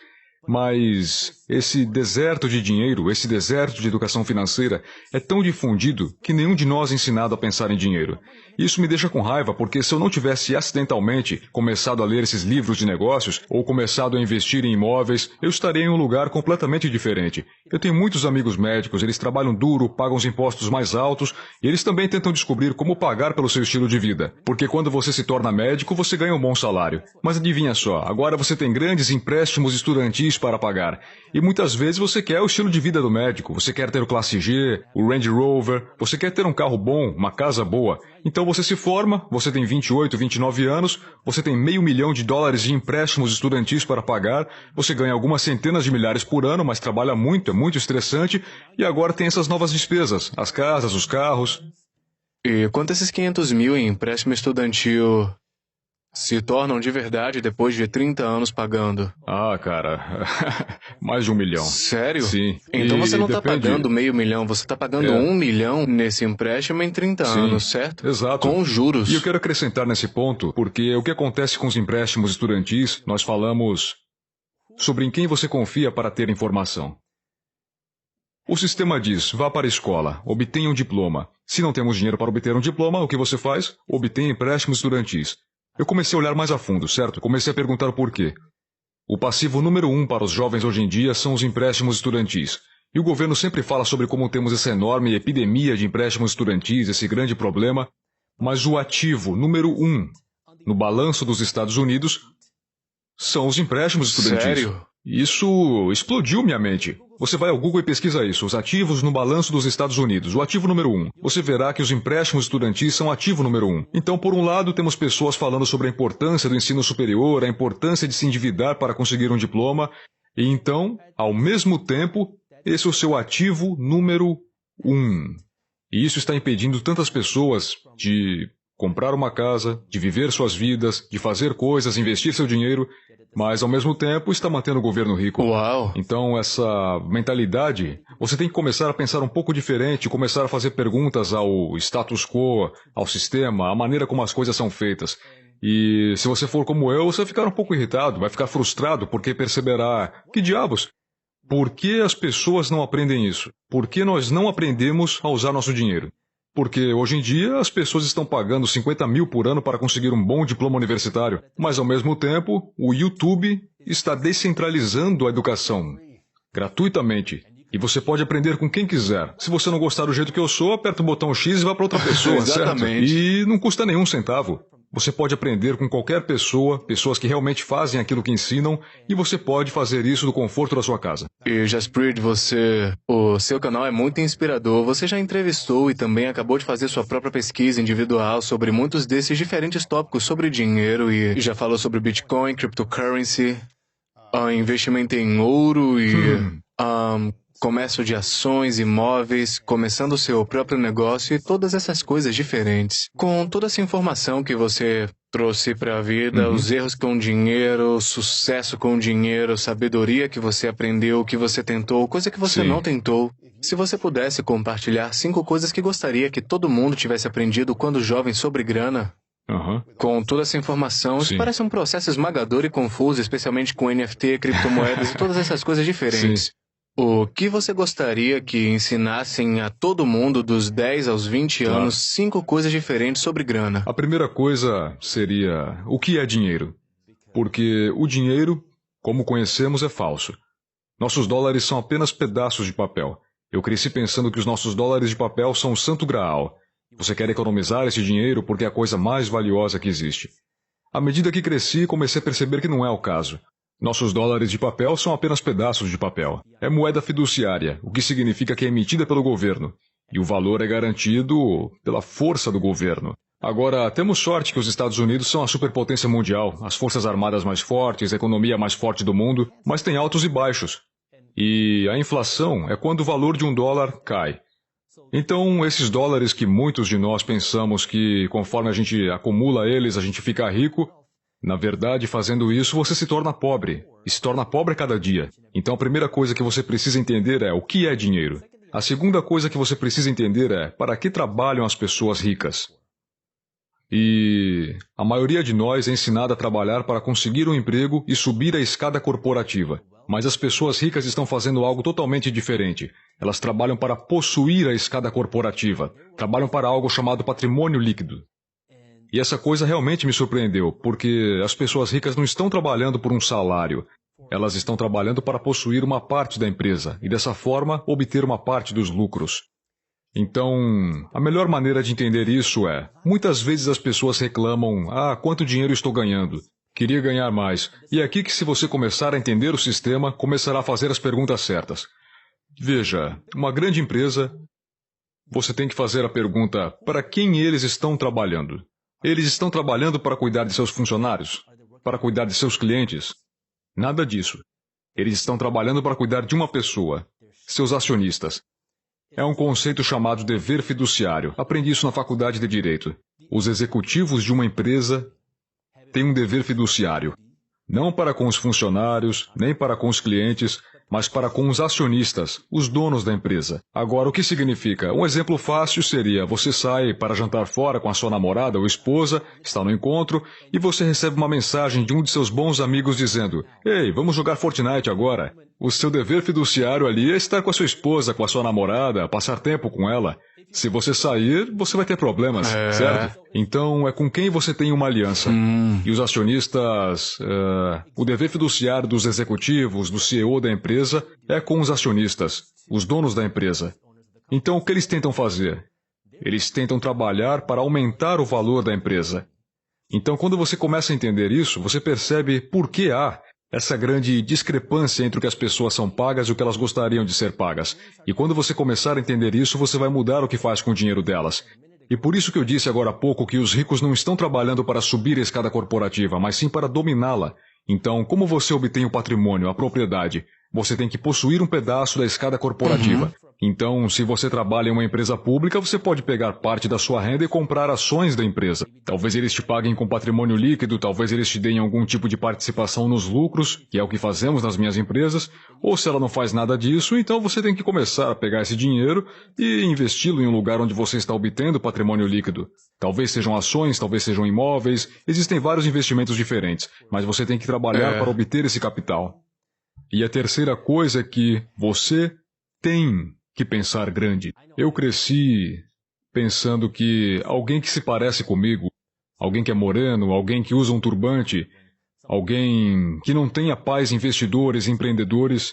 Mas esse deserto de dinheiro, esse deserto de educação financeira é tão difundido que nenhum de nós é ensinado a pensar em dinheiro. Isso me deixa com raiva, porque se eu não tivesse acidentalmente começado a ler esses livros de negócios ou começado a investir em imóveis, eu estaria em um lugar completamente diferente. Eu tenho muitos amigos médicos, eles trabalham duro, pagam os impostos mais altos e eles também tentam descobrir como pagar pelo seu estilo de vida. Porque quando você se torna médico, você ganha um bom salário. Mas adivinha só, agora você tem grandes empréstimos estudantis para pagar. E muitas vezes você quer o estilo de vida do médico, você quer ter o Classe G, o Range Rover, você quer ter um carro bom, uma casa boa. Então você se forma, você tem 28, 29 anos, você tem $500 mil de empréstimos estudantis para pagar, você ganha algumas centenas de milhares por ano, mas trabalha muito, é muito estressante, e agora tem essas novas despesas, as casas, os carros. E quanto esses 500 mil em empréstimo estudantil se tornam de verdade depois de 30 anos pagando? Ah, cara, mais de 1 milhão. Sério? Sim. Então você não está depende... pagando $500 mil, você está pagando 1 milhão nesse empréstimo em 30 anos, certo? Exato. Com juros. E eu quero acrescentar nesse ponto, porque o que acontece com os empréstimos estudantis, nós falamos sobre em quem você confia para ter informação. O sistema diz, vá para a escola, obtenha um diploma. Se não temos dinheiro para obter um diploma, o que você faz? Obtenha empréstimos estudantis. Eu comecei a olhar mais a fundo, certo? Comecei a perguntar o porquê. O passivo número 1 para os jovens hoje em dia são os empréstimos estudantis. E o governo sempre fala sobre como temos essa enorme epidemia de empréstimos estudantis, esse grande problema, mas o ativo número 1 no balanço dos Estados Unidos são os empréstimos estudantis. Sério? Isso explodiu minha mente. Você vai ao Google e pesquisa isso, os ativos no balanço dos Estados Unidos, o ativo número 1. Você verá que os empréstimos estudantis são ativo número 1. Então, por um lado, temos pessoas falando sobre a importância do ensino superior, a importância de se endividar para conseguir um diploma, e então, ao mesmo tempo, esse é o seu ativo número 1. E isso está impedindo tantas pessoas de comprar uma casa, de viver suas vidas, de fazer coisas, investir seu dinheiro, mas ao mesmo tempo está mantendo o governo rico. Uau! Então essa mentalidade, você tem que começar a pensar um pouco diferente, começar a fazer perguntas ao status quo, ao sistema, à maneira como as coisas são feitas. E se você for como eu, você vai ficar um pouco irritado, vai ficar frustrado porque perceberá, que diabos? Por que as pessoas não aprendem isso? Por que nós não aprendemos a usar nosso dinheiro? Porque hoje em dia as pessoas estão pagando 50 mil por ano para conseguir um bom diploma universitário, mas ao mesmo tempo o YouTube está descentralizando a educação gratuitamente. E você pode aprender com quem quiser. Se você não gostar do jeito que eu sou, aperta o botão X e vá para outra pessoa, Exatamente. certo? E não custa nenhum centavo. Você pode aprender com qualquer pessoa, pessoas que realmente fazem aquilo que ensinam, e você pode fazer isso do conforto da sua casa. E Jasprit, o seu canal é muito inspirador. Você já entrevistou e também acabou de fazer sua própria pesquisa individual sobre muitos desses diferentes tópicos sobre dinheiro e já falou sobre Bitcoin, cryptocurrency, investimento em ouro e comércio de ações, imóveis, começando o seu próprio negócio e todas essas coisas diferentes. Com toda essa informação que você trouxe para a vida, os erros com dinheiro, sucesso com dinheiro, sabedoria que você aprendeu, que você tentou, coisa que você Sim. não tentou. Se você pudesse compartilhar 5 coisas que gostaria que todo mundo tivesse aprendido quando jovem sobre grana, com toda essa informação, isso Sim. parece um processo esmagador e confuso, especialmente com NFT, criptomoedas e todas essas coisas diferentes. Sim. O que você gostaria que ensinassem a todo mundo dos 10 aos 20 Claro. anos 5 coisas diferentes sobre grana? A primeira coisa seria o que é dinheiro? Porque o dinheiro, como conhecemos, é falso. Nossos dólares são apenas pedaços de papel. Eu cresci pensando que os nossos dólares de papel são o santo graal. Você quer economizar esse dinheiro porque é a coisa mais valiosa que existe. À medida que cresci, comecei a perceber que não é o caso. Nossos dólares de papel são apenas pedaços de papel. É moeda fiduciária, o que significa que é emitida pelo governo. E o valor é garantido pela força do governo. Agora, temos sorte que os Estados Unidos são a superpotência mundial, as forças armadas mais fortes, a economia mais forte do mundo, mas tem altos e baixos. E a inflação é quando o valor de $1 cai. Então, esses dólares que muitos de nós pensamos que conforme a gente acumula eles, a gente fica rico, na verdade, fazendo isso, você se torna pobre. E se torna pobre a cada dia. Então, a primeira coisa que você precisa entender é o que é dinheiro. A segunda coisa que você precisa entender é para que trabalham as pessoas ricas. E a maioria de nós é ensinada a trabalhar para conseguir um emprego e subir a escada corporativa. Mas as pessoas ricas estão fazendo algo totalmente diferente. Elas trabalham para possuir a escada corporativa. Trabalham para algo chamado patrimônio líquido. E essa coisa realmente me surpreendeu, porque as pessoas ricas não estão trabalhando por um salário. Elas estão trabalhando para possuir uma parte da empresa e, dessa forma, obter uma parte dos lucros. Então, a melhor maneira de entender isso é, muitas vezes as pessoas reclamam, quanto dinheiro estou ganhando? Queria ganhar mais. E é aqui que, se você começar a entender o sistema, começará a fazer as perguntas certas. Veja, uma grande empresa, você tem que fazer a pergunta, para quem eles estão trabalhando? Eles estão trabalhando para cuidar de seus funcionários? Para cuidar de seus clientes? Nada disso. Eles estão trabalhando para cuidar de uma pessoa, seus acionistas. É um conceito chamado dever fiduciário. Aprendi isso na faculdade de Direito. Os executivos de uma empresa têm um dever fiduciário. Não para com os funcionários, nem para com os clientes, mas para com os acionistas, os donos da empresa. Agora, o que significa? Um exemplo fácil seria, você sai para jantar fora com a sua namorada ou esposa, está no encontro, e você recebe uma mensagem de um de seus bons amigos dizendo, "Ei, vamos jogar Fortnite agora." O seu dever fiduciário ali é estar com a sua esposa, com a sua namorada, passar tempo com ela. Se você sair, você vai ter problemas, certo? Então, é com quem você tem uma aliança. E os acionistas... o dever fiduciário dos executivos, do CEO da empresa, é com os acionistas, os donos da empresa. Então, o que eles tentam fazer? Eles tentam trabalhar para aumentar o valor da empresa. Então, quando você começa a entender isso, você percebe por que há essa grande discrepância entre o que as pessoas são pagas e o que elas gostariam de ser pagas. E quando você começar a entender isso, você vai mudar o que faz com o dinheiro delas. E por isso que eu disse agora há pouco que os ricos não estão trabalhando para subir a escada corporativa, mas sim para dominá-la. Então, como você obtém o patrimônio, a propriedade? Você tem que possuir um pedaço da escada corporativa. Então, se você trabalha em uma empresa pública, você pode pegar parte da sua renda e comprar ações da empresa. Talvez eles te paguem com patrimônio líquido, talvez eles te deem algum tipo de participação nos lucros, que é o que fazemos nas minhas empresas, ou se ela não faz nada disso, então você tem que começar a pegar esse dinheiro e investi-lo em um lugar onde você está obtendo patrimônio líquido. Talvez sejam ações, talvez sejam imóveis, existem vários investimentos diferentes, mas você tem que trabalhar para obter esse capital. E a terceira coisa é que você tem que pensar grande. Eu cresci pensando que alguém que se parece comigo, alguém que é moreno, alguém que usa um turbante, alguém que não tenha pais investidores, empreendedores,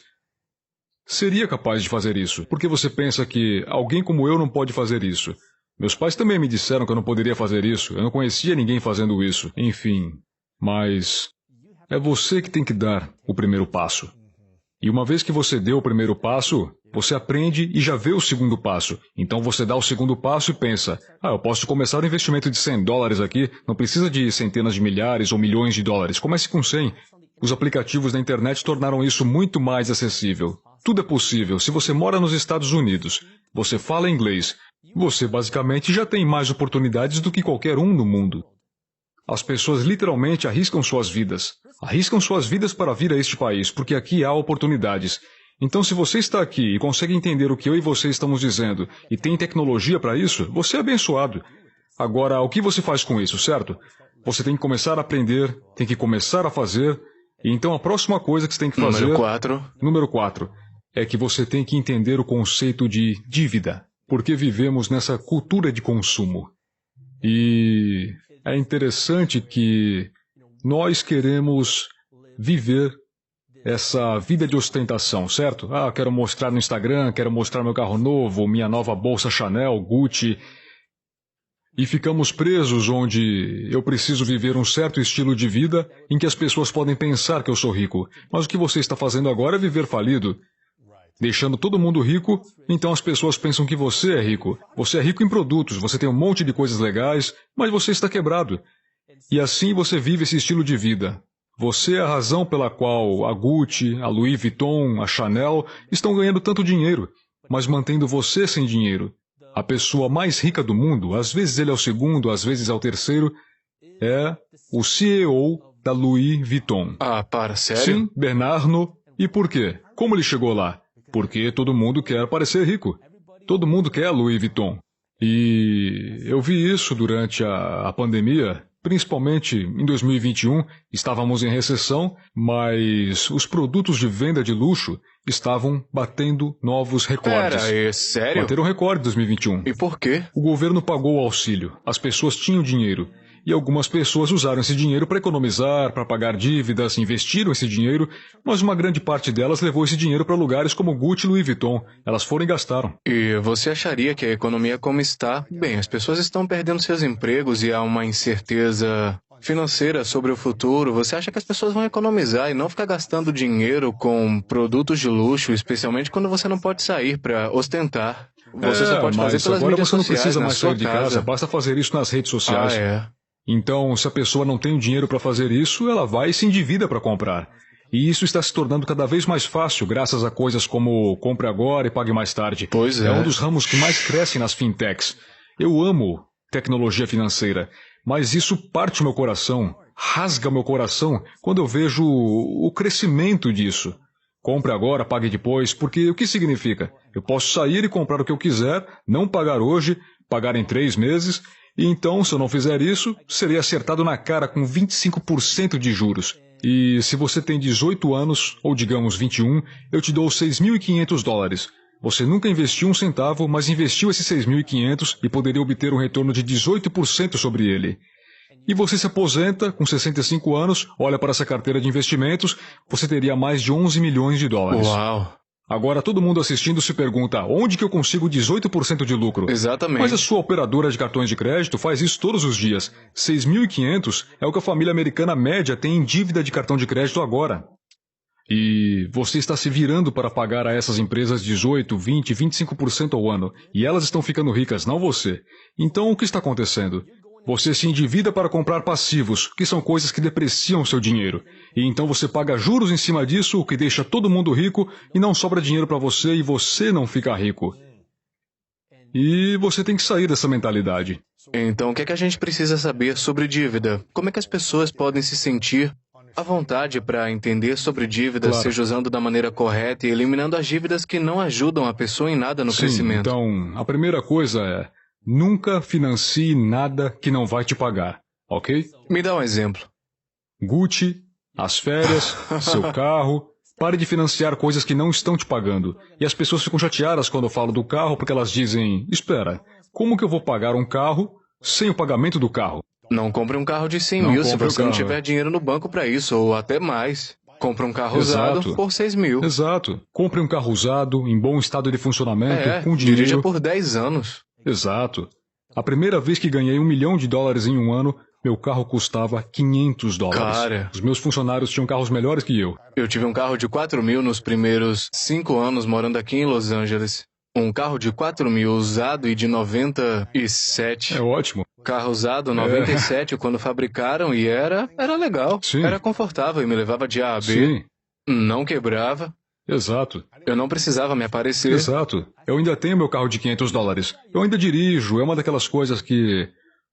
seria capaz de fazer isso. Porque você pensa que alguém como eu não pode fazer isso. Meus pais também me disseram que eu não poderia fazer isso. Eu não conhecia ninguém fazendo isso. Enfim, mas é você que tem que dar o primeiro passo. E uma vez que você deu o primeiro passo, você aprende e já vê o segundo passo. Então você dá o segundo passo e pensa, eu posso começar um investimento de $100 aqui, não precisa de centenas de milhares ou milhões de dólares. Comece com 100. Os aplicativos da internet tornaram isso muito mais acessível. Tudo é possível. Se você mora nos Estados Unidos, você fala inglês, você basicamente já tem mais oportunidades do que qualquer um no mundo. As pessoas literalmente arriscam suas vidas. Arriscam suas vidas para vir a este país, porque aqui há oportunidades. Então, se você está aqui e consegue entender o que eu e você estamos dizendo, e tem tecnologia para isso, você é abençoado. Agora, o que você faz com isso, certo? Você tem que começar a aprender, tem que começar a fazer, e então a próxima coisa que você tem que fazer... Número 4. É que você tem que entender o conceito de dívida, porque vivemos nessa cultura de consumo. E é interessante que nós queremos viver essa vida de ostentação, certo? Quero mostrar no Instagram, quero mostrar meu carro novo, minha nova bolsa Chanel, Gucci. E ficamos presos onde eu preciso viver um certo estilo de vida em que as pessoas podem pensar que eu sou rico. Mas o que você está fazendo agora é viver falido. Deixando todo mundo rico, então as pessoas pensam que você é rico. Você é rico em produtos, você tem um monte de coisas legais, mas você está quebrado. E assim você vive esse estilo de vida. Você é a razão pela qual a Gucci, a Louis Vuitton, a Chanel estão ganhando tanto dinheiro, mas mantendo você sem dinheiro. A pessoa mais rica do mundo, às vezes ele é o segundo, às vezes é o terceiro, é o CEO da Louis Vuitton. Sério? Sim, Bernard Arnault. E por quê? Como ele chegou lá? Porque todo mundo quer parecer rico. Todo mundo quer a Louis Vuitton. E eu vi isso durante a pandemia. Principalmente em 2021, estávamos em recessão, mas os produtos de venda de luxo estavam batendo novos recordes. Sério? Bateram recorde em 2021. E por quê? O governo pagou o auxílio, as pessoas tinham dinheiro, e algumas pessoas usaram esse dinheiro para economizar, para pagar dívidas, investiram esse dinheiro, mas uma grande parte delas levou esse dinheiro para lugares como Gucci e Louis Vuitton. Elas foram e gastaram. E você acharia que a economia como está? Bem, as pessoas estão perdendo seus empregos e há uma incerteza financeira sobre o futuro. Você acha que as pessoas vão economizar e não ficar gastando dinheiro com produtos de luxo, especialmente quando você não pode sair para ostentar? Você só pode fazer pelas agora mídias você não sociais, precisa na mais sua sair de casa, basta fazer isso nas redes sociais. Então, se a pessoa não tem o dinheiro para fazer isso, ela vai e se endivida para comprar. E isso está se tornando cada vez mais fácil, graças a coisas como compre agora e pague mais tarde. Pois é. É um dos ramos que mais crescem nas fintechs. Eu amo tecnologia financeira, mas isso parte meu coração, rasga meu coração quando eu vejo o crescimento disso. Compre agora, pague depois, porque o que significa? Eu posso sair e comprar o que eu quiser, não pagar hoje, pagar em 3 meses... E então, se eu não fizer isso, serei acertado na cara com 25% de juros. E se você tem 18 anos, ou digamos 21, eu te dou $6.500. Você nunca investiu um centavo, mas investiu esses 6.500 e poderia obter um retorno de 18% sobre ele. E você se aposenta com 65 anos, olha para essa carteira de investimentos, você teria mais de 11 milhões de dólares. Uau! Agora todo mundo assistindo se pergunta, onde que eu consigo 18% de lucro? Exatamente. Mas a sua operadora de cartões de crédito faz isso todos os dias. 6.500 é o que a família americana média tem em dívida de cartão de crédito agora. E você está se virando para pagar a essas empresas 18, 20, 25% ao ano. E elas estão ficando ricas, não você. Então o que está acontecendo? Você se endivida para comprar passivos, que são coisas que depreciam seu dinheiro. E então você paga juros em cima disso, o que deixa todo mundo rico, e não sobra dinheiro para você e você não fica rico. E você tem que sair dessa mentalidade. Então, o que é que a gente precisa saber sobre dívida? Como é que as pessoas podem se sentir à vontade para entender sobre dívida, Claro. seja usando da maneira correta e eliminando as dívidas que não ajudam a pessoa em nada no Sim, crescimento? então, a primeira coisa é, nunca financie nada que não vai te pagar, ok? Me dá um exemplo. Gucci, as férias, seu carro. Pare de financiar coisas que não estão te pagando. E as pessoas ficam chateadas quando eu falo do carro porque elas dizem, espera, como que eu vou pagar um carro sem o pagamento do carro? Não compre um carro de 100 Não mil se compre o você não carro, tiver é. dinheiro no banco para isso, ou até mais. Compre um carro Exato. usado por 6 mil. Exato. Compre um carro usado, em bom estado de funcionamento, com dirija dinheiro. por 10 anos. Exato. A primeira vez que ganhei $1 milhão em um ano, meu carro custava $500. Cara. Os meus funcionários tinham carros melhores que eu. Eu tive um carro de 4 mil nos primeiros 5 anos morando aqui em Los Angeles. Um carro de 4 mil usado e de 97. É ótimo. Carro usado 97 quando fabricaram e era legal. Sim. Era confortável e me levava de A a B. Sim, Não quebrava. exato. Eu não precisava me aparecer. Exato. Eu ainda tenho meu carro de $500. Eu ainda dirijo, é uma daquelas coisas que...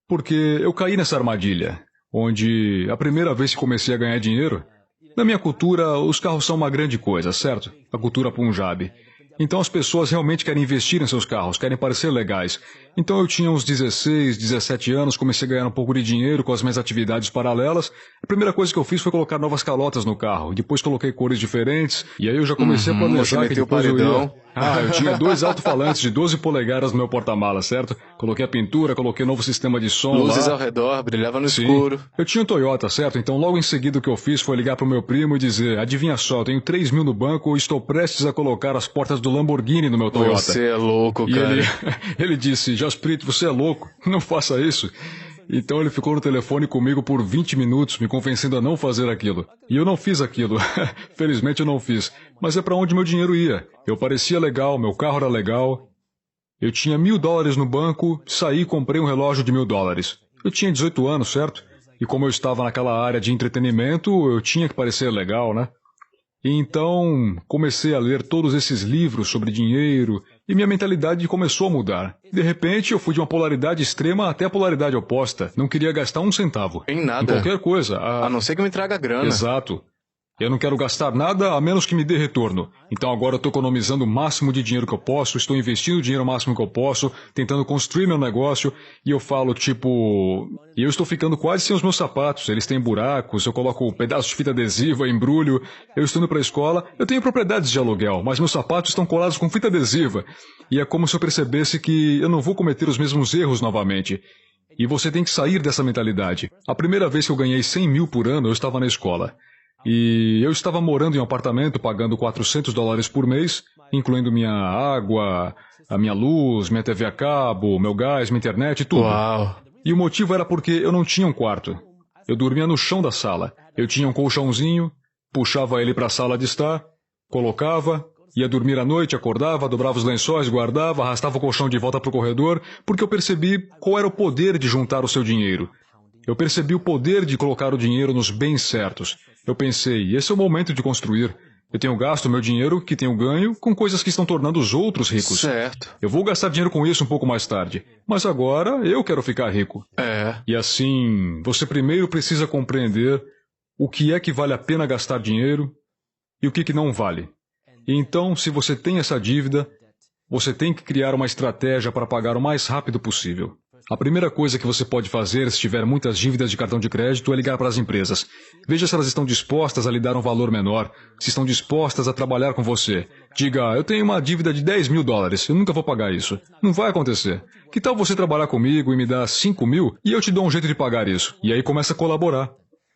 Porque eu caí nessa armadilha, onde a primeira vez que comecei a ganhar dinheiro, na minha cultura, os carros são uma grande coisa, certo? A cultura Punjabi. Então as pessoas realmente querem investir em seus carros, querem parecer legais. Então eu tinha uns 16, 17 anos, comecei a ganhar um pouco de dinheiro com as minhas atividades paralelas. A primeira coisa que eu fiz foi colocar novas calotas no carro. Depois coloquei cores diferentes. E aí eu já comecei a você planejar que meteu depois eu paredão. ia... Eu tinha 2 alto-falantes de 12 polegadas no meu porta-malas, certo? Coloquei a pintura, coloquei novo sistema de som Luzes lá. ao redor, brilhava no Sim. escuro. Eu tinha um Toyota, certo? Então logo em seguida o que eu fiz foi ligar pro meu primo e dizer, adivinha só, eu tenho 3 mil no banco e estou prestes a colocar as portas do Lamborghini no meu Toyota. Você é louco, E cara. ele disse, Jasprit, você é louco, não faça isso. Então ele ficou no telefone comigo por 20 minutos, me convencendo a não fazer aquilo. E eu não fiz aquilo. Felizmente eu não fiz. Mas é para onde meu dinheiro ia. Eu parecia legal, meu carro era legal. Eu tinha $1.000 no banco, saí e comprei um relógio de $1.000. Eu tinha 18 anos, certo? E como eu estava naquela área de entretenimento, eu tinha que parecer legal, né? E então comecei a ler todos esses livros sobre dinheiro e minha mentalidade começou a mudar. De repente eu fui de uma polaridade extrema até a polaridade oposta. Não queria gastar um centavo. Em Em nada. qualquer coisa. A não ser que me traga grana. Exato. Eu não quero gastar nada a menos que me dê retorno. Então agora eu estou economizando o máximo de dinheiro que eu posso, estou investindo o dinheiro o máximo que eu posso, tentando construir meu negócio, e eu falo tipo... E eu estou ficando quase sem os meus sapatos, eles têm buracos, eu coloco pedaços de fita adesiva, embrulho, eu estou indo para a escola, eu tenho propriedades de aluguel, mas meus sapatos estão colados com fita adesiva. E é como se eu percebesse que eu não vou cometer os mesmos erros novamente. E você tem que sair dessa mentalidade. A primeira vez que eu ganhei 100 mil por ano, eu estava na escola. E eu estava morando em um apartamento pagando $400 por mês, incluindo minha água, a minha luz, minha TV a cabo, meu gás, minha internet, tudo. Uau. E o motivo era porque eu não tinha um quarto. Eu dormia no chão da sala. Eu tinha um colchãozinho, puxava ele para a sala de estar, colocava, ia dormir à noite, acordava, dobrava os lençóis, guardava, arrastava o colchão de volta para o corredor, porque eu percebi qual era o poder de juntar o seu dinheiro. Eu percebi o poder de colocar o dinheiro nos bens certos. Eu pensei, esse é o momento de construir. Eu tenho gasto meu dinheiro, que tenho ganho, com coisas que estão tornando os outros ricos. Certo. Eu vou gastar dinheiro com isso um pouco mais tarde. Mas agora eu quero ficar rico. É. E assim, você primeiro precisa compreender o que é que vale a pena gastar dinheiro e o que não vale. E então, se você tem essa dívida, você tem que criar uma estratégia para pagar o mais rápido possível. A primeira coisa que você pode fazer se tiver muitas dívidas de cartão de crédito é ligar para as empresas. Veja se elas estão dispostas a lhe dar um valor menor, se estão dispostas a trabalhar com você. Diga, eu tenho uma dívida de $10.000, eu nunca vou pagar isso. Não vai acontecer. Que tal você trabalhar comigo e me dar 5.000 e eu te dou um jeito de pagar isso? E aí começa a colaborar.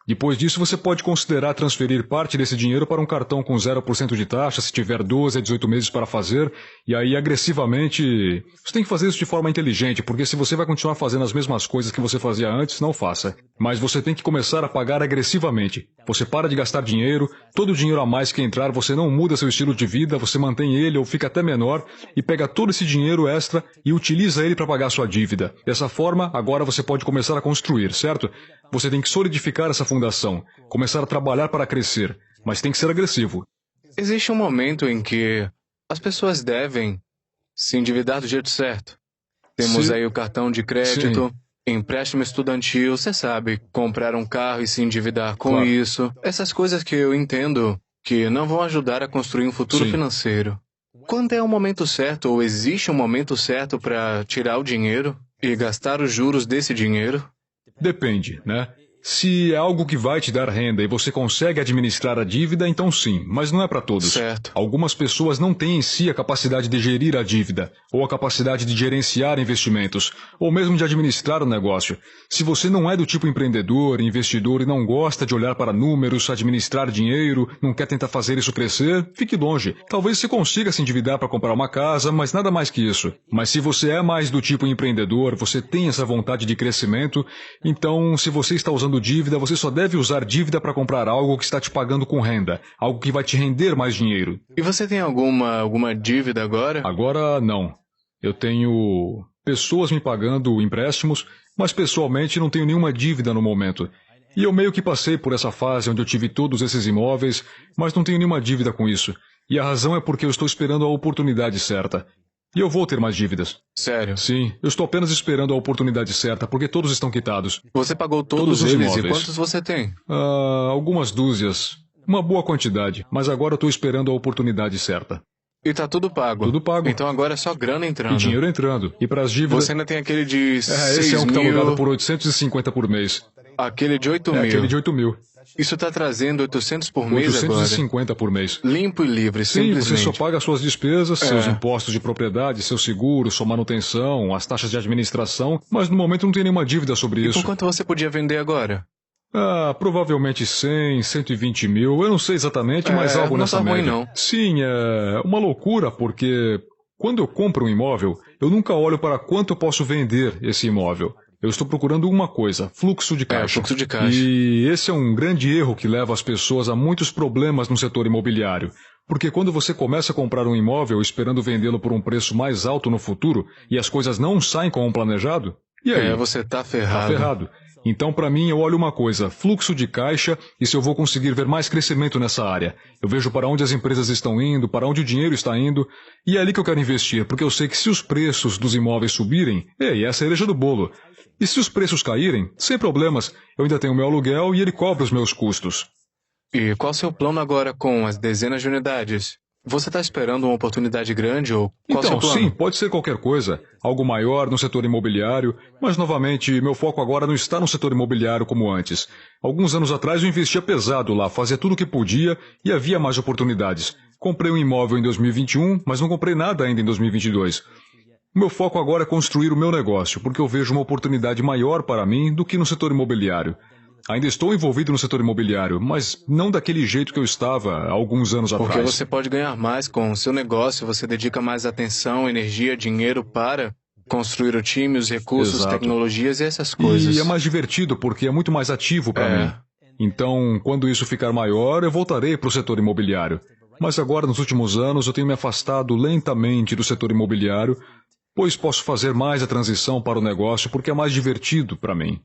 Depois disso, você pode considerar transferir parte desse dinheiro para um cartão com 0% de taxa, se tiver 12 a 18 meses para fazer, e aí agressivamente... Você tem que fazer isso de forma inteligente, porque se você vai continuar fazendo as mesmas coisas que você fazia antes, não faça. Mas você tem que começar a pagar agressivamente. Você para de gastar dinheiro, todo o dinheiro a mais que entrar, você não muda seu estilo de vida, você mantém ele ou fica até menor, e pega todo esse dinheiro extra e utiliza ele para pagar sua dívida. Dessa forma, agora você pode começar a construir, certo? Você tem que solidificar essa fundação, começar a trabalhar para crescer, mas tem que ser agressivo. Existe um momento em que as pessoas devem se endividar do jeito certo. Temos Sim. aí o cartão de crédito, empréstimo estudantil, você sabe, comprar um carro e se endividar com Claro. isso. Essas coisas que eu entendo que não vão ajudar a construir um futuro Sim. financeiro. Quando é o momento certo, ou existe um momento certo para tirar o dinheiro e gastar os juros desse dinheiro? Depende, né? Se é algo que vai te dar renda e você consegue administrar a dívida, então sim, mas não é para todos. Certo. Algumas pessoas não têm em si a capacidade de gerir a dívida, ou a capacidade de gerenciar investimentos, ou mesmo de administrar o negócio. Se você não é do tipo empreendedor, investidor e não gosta de olhar para números, administrar dinheiro, não quer tentar fazer isso crescer, fique longe. Talvez você consiga se endividar para comprar uma casa, mas nada mais que isso. Mas se você é mais do tipo empreendedor, você tem essa vontade de crescimento, então se você está usando dívida, você só deve usar dívida para comprar algo que está te pagando com renda, algo que vai te render mais dinheiro. E você tem alguma dívida agora? Agora, não. Eu tenho pessoas me pagando empréstimos, mas pessoalmente não tenho nenhuma dívida no momento. E eu meio que passei por essa fase onde eu tive todos esses imóveis, mas não tenho nenhuma dívida com isso. E a razão é porque eu estou esperando a oportunidade certa. E eu vou ter mais dívidas. Sério? Sim, eu estou apenas esperando a oportunidade certa, porque todos estão quitados. Você pagou Todos todos os eles e imóveis. quantos você tem? Algumas dúzias. Uma boa quantidade, mas agora eu estou esperando a oportunidade certa. E tá tudo pago? Tudo pago. Então agora é só grana entrando. E dinheiro entrando. E para as dívidas... Você ainda tem aquele de esse é um que está 6 alugado mil, por 850 por mês. aquele de 8 É mil. aquele de 8.000. Isso tá trazendo 800 por mês agora. 850 por mês. Limpo e livre, Sim, simplesmente. você só paga as suas despesas, seus É. impostos de propriedade, seu seguro, sua manutenção, as taxas de administração, mas no momento não tem nenhuma dívida sobre E isso. por quanto você podia vender agora? Provavelmente 100, 120 mil, eu não sei exatamente, mas algo não nessa tá ruim, média. não. Sim, é uma loucura, porque quando eu compro um imóvel, eu nunca olho para quanto eu posso vender esse imóvel. Eu estou procurando uma coisa, fluxo de caixa. Fluxo de caixa. E esse é um grande erro que leva as pessoas a muitos problemas no setor imobiliário. Porque quando você começa a comprar um imóvel esperando vendê-lo por um preço mais alto no futuro e as coisas não saem como planejado, e aí? Você tá Tá ferrado. ferrado. Então, para mim, eu olho uma coisa, fluxo de caixa e se eu vou conseguir ver mais crescimento nessa área. Eu vejo para onde as empresas estão indo, para onde o dinheiro está indo, e é ali que eu quero investir, porque eu sei que se os preços dos imóveis subirem, essa é a cereja do bolo. E se os preços caírem, sem problemas, eu ainda tenho meu aluguel e ele cobre os meus custos. E qual o seu plano agora com as dezenas de unidades? Você tá esperando uma oportunidade grande ou qual o seu Então, plano? sim, pode ser qualquer coisa, algo maior no setor imobiliário, mas novamente, meu foco agora não está no setor imobiliário como antes. Alguns anos atrás eu investia pesado lá, fazia tudo o que podia e havia mais oportunidades. Comprei um imóvel em 2021, mas não comprei nada ainda em 2022. O meu foco agora é construir o meu negócio, porque eu vejo uma oportunidade maior para mim do que no setor imobiliário. Ainda estou envolvido no setor imobiliário, mas não daquele jeito que eu estava há alguns anos Porque atrás. você pode ganhar mais com o seu negócio, você dedica mais atenção, energia, dinheiro para construir o time, os recursos, Exato. tecnologias e essas coisas. E é mais divertido porque é muito mais ativo para mim. Então, quando isso ficar maior, eu voltarei para o setor imobiliário. Mas agora, nos últimos anos, eu tenho me afastado lentamente do setor imobiliário, pois posso fazer mais a transição para o negócio porque é mais divertido para mim.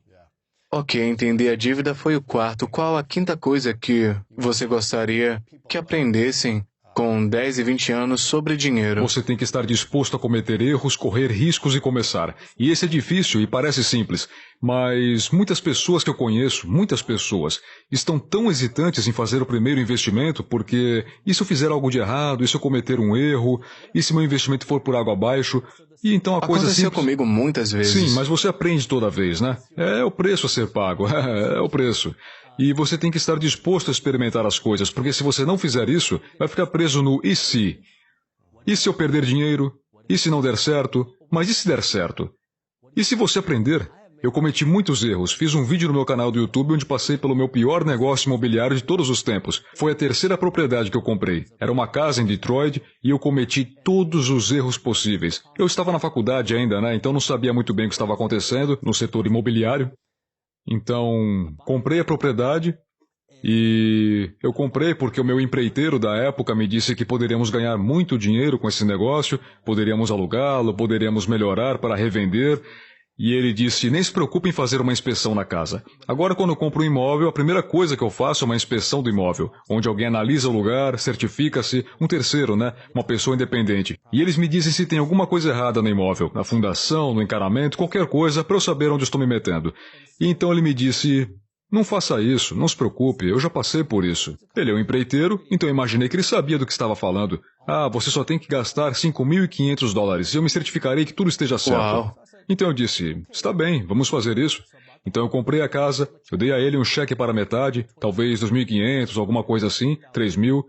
Ok, entender a dívida foi o quarto. Qual a quinta coisa que você gostaria que aprendessem com 10 e 20 anos sobre dinheiro. Você tem que estar disposto a cometer erros, correr riscos e começar. E esse é difícil e parece simples, mas muitas pessoas que eu conheço, muitas pessoas, estão tão hesitantes em fazer o primeiro investimento porque e se eu fizer algo de errado, e se eu cometer um erro, e se meu investimento for por água abaixo, e então a coisa Aconteceu simples... comigo muitas vezes. Sim, mas você aprende toda vez, né? É o preço a ser pago, é o preço. E você tem que estar disposto a experimentar as coisas, porque se você não fizer isso, vai ficar preso no e se? E se eu perder dinheiro? E se não der certo? Mas e se der certo? E se você aprender? Eu cometi muitos erros. Fiz um vídeo no meu canal do YouTube onde passei pelo meu pior negócio imobiliário de todos os tempos. Foi a terceira propriedade que eu comprei. Era uma casa em Detroit e eu cometi todos os erros possíveis. Eu estava na faculdade ainda, né? Então não sabia muito bem o que estava acontecendo no setor imobiliário. Então, comprei a propriedade e eu comprei porque o meu empreiteiro da época me disse que poderíamos ganhar muito dinheiro com esse negócio, poderíamos alugá-lo, poderíamos melhorar para revender. E ele disse, nem se preocupe em fazer uma inspeção na casa. Agora, quando eu compro um imóvel, a primeira coisa que eu faço é uma inspeção do imóvel, onde alguém analisa o lugar, certifica-se, um terceiro, né? Uma pessoa independente. E eles me dizem se tem alguma coisa errada no imóvel, na fundação, no encanamento, qualquer coisa, para eu saber onde estou me metendo. E então ele me disse, não faça isso, não se preocupe, eu já passei por isso. Ele é um empreiteiro, então eu imaginei que ele sabia do que estava falando. Ah, você só tem que gastar $5.500 e eu me certificarei que tudo esteja certo. Uau. Então eu disse, está bem, vamos fazer isso. Então eu comprei a casa, eu dei a ele um cheque para metade, talvez 2.500, alguma coisa assim, 3.000.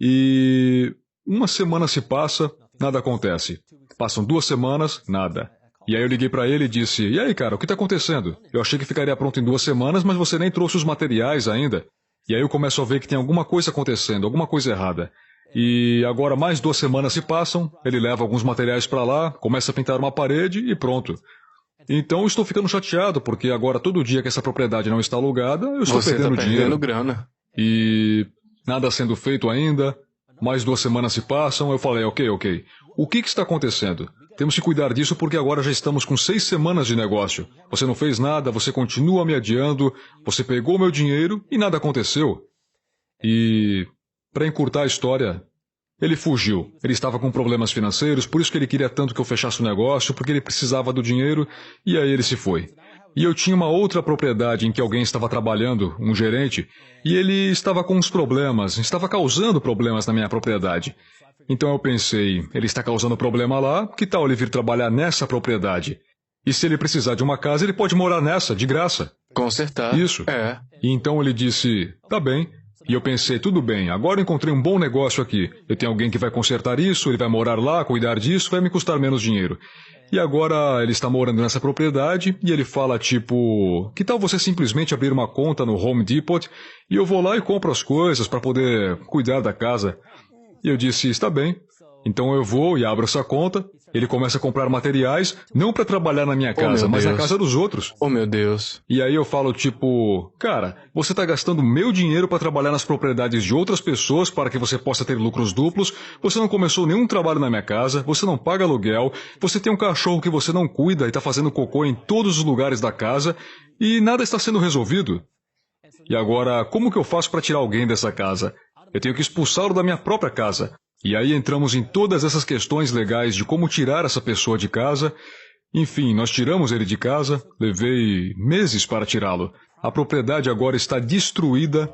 E uma semana se passa, nada acontece. Passam 2 semanas, nada. E aí eu liguei para ele e disse, e aí cara, o que está acontecendo? Eu achei que ficaria pronto em 2 semanas, mas você nem trouxe os materiais ainda. E aí eu começo a ver que tem alguma coisa acontecendo, alguma coisa errada. E agora mais 2 semanas se passam, ele leva alguns materiais para lá, começa a pintar uma parede e pronto. Então eu estou ficando chateado, porque agora todo dia que essa propriedade não está alugada, eu estou perdendo dinheiro. Grana. E nada sendo feito ainda, mais 2 semanas se passam, eu falei, ok. O que está acontecendo? Temos que cuidar disso porque agora já estamos com 6 semanas de negócio. Você não fez nada, você continua me adiando, você pegou meu dinheiro e nada aconteceu. E... para encurtar a história, ele fugiu. Ele estava com problemas financeiros, por isso que ele queria tanto que eu fechasse o negócio, porque ele precisava do dinheiro, e aí ele se foi. E eu tinha uma outra propriedade em que alguém estava trabalhando, um gerente, e ele estava com uns problemas, estava causando problemas na minha propriedade. Então eu pensei, ele está causando problema lá, que tal ele vir trabalhar nessa propriedade? E se ele precisar de uma casa, ele pode morar nessa, de graça. Consertar. Isso. É. E então ele disse, tá bem. E eu pensei, tudo bem, agora eu encontrei um bom negócio aqui. Eu tenho alguém que vai consertar isso, ele vai morar lá, cuidar disso, vai me custar menos dinheiro. E agora ele está morando nessa propriedade e ele fala tipo, que tal você simplesmente abrir uma conta no Home Depot e eu vou lá e compro as coisas para poder cuidar da casa. E eu disse, está bem. Então eu vou e abro essa conta, ele começa a comprar materiais, não para trabalhar na minha casa, mas na casa dos outros. Oh, meu Deus. E aí eu falo tipo, cara, você está gastando meu dinheiro para trabalhar nas propriedades de outras pessoas para que você possa ter lucros duplos, você não começou nenhum trabalho na minha casa, você não paga aluguel, você tem um cachorro que você não cuida e está fazendo cocô em todos os lugares da casa e nada está sendo resolvido. E agora, como que eu faço para tirar alguém dessa casa? Eu tenho que expulsá-lo da minha própria casa. E aí entramos em todas essas questões legais de como tirar essa pessoa de casa. Enfim, nós tiramos ele de casa, levei meses para tirá-lo. A propriedade agora está destruída,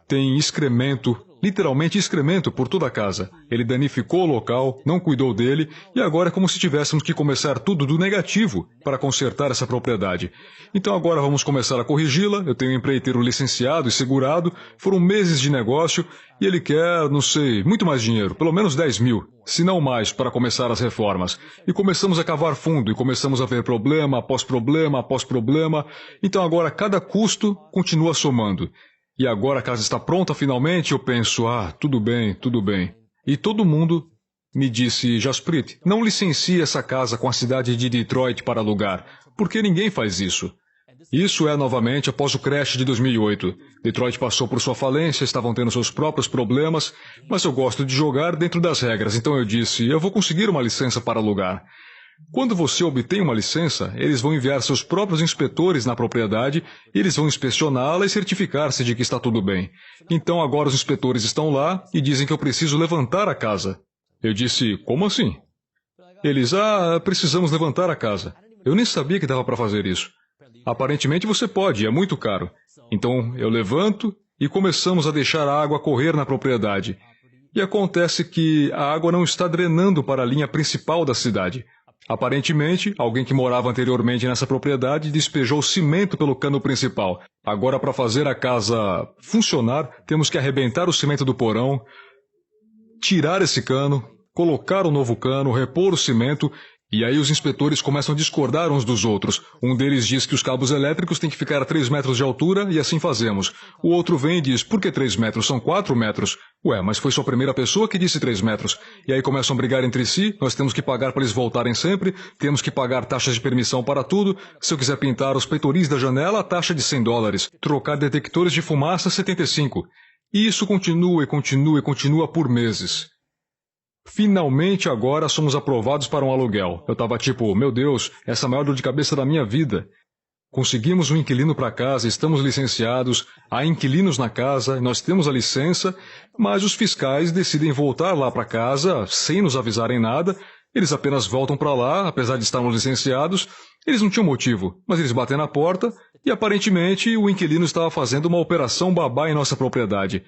tem excremento, literalmente excremento por toda a casa. Ele danificou o local, não cuidou dele, e agora é como se tivéssemos que começar tudo do negativo para consertar essa propriedade. Então agora vamos começar a corrigi-la, eu tenho um empreiteiro licenciado e segurado, foram meses de negócio, e ele quer, não sei, muito mais dinheiro, pelo menos 10 mil, se não mais, para começar as reformas. E começamos a cavar fundo, e começamos a ver problema após problema após problema, então agora cada custo continua somando. E agora a casa está pronta finalmente, eu penso, tudo bem. E todo mundo me disse, Jasprit, não licencie essa casa com a cidade de Detroit para alugar, porque ninguém faz isso. Isso é novamente após o crash de 2008. Detroit passou por sua falência, estavam tendo seus próprios problemas, mas eu gosto de jogar dentro das regras, então eu disse, eu vou conseguir uma licença para alugar. Quando você obtém uma licença, eles vão enviar seus próprios inspetores na propriedade, eles vão inspecioná-la e certificar-se de que está tudo bem. Então agora os inspetores estão lá e dizem que eu preciso levantar a casa. Eu disse, como assim? Eles, precisamos levantar a casa. Eu nem sabia que dava para fazer isso. Aparentemente você pode, é muito caro. Então eu levanto e começamos a deixar a água correr na propriedade. E acontece que a água não está drenando para a linha principal da cidade. Aparentemente, alguém que morava anteriormente nessa propriedade despejou cimento pelo cano principal. Agora, para fazer a casa funcionar, temos que arrebentar o cimento do porão, tirar esse cano, colocar um novo cano, repor o cimento, e aí os inspetores começam a discordar uns dos outros. Um deles diz que os cabos elétricos têm que ficar a 3 metros de altura e assim fazemos. O outro vem e diz, por que 3 metros? São 4 metros. Ué, mas foi só a primeira pessoa que disse 3 metros. E aí começam a brigar entre si, nós temos que pagar para eles voltarem sempre, temos que pagar taxas de permissão para tudo. Se eu quiser pintar os peitoris da janela, a taxa de $100. Trocar detectores de fumaça, 75. E isso continua e continua e continua por meses. Finalmente agora somos aprovados para um aluguel. Eu tava tipo, meu Deus, essa é a maior dor de cabeça da minha vida. Conseguimos um inquilino para casa, estamos licenciados, há inquilinos na casa, nós temos a licença, mas os fiscais decidem voltar lá para casa sem nos avisarem nada. Eles apenas voltam para lá, apesar de estarmos licenciados. Eles não tinham motivo, mas eles batem na porta e aparentemente o inquilino estava fazendo uma operação babá em nossa propriedade.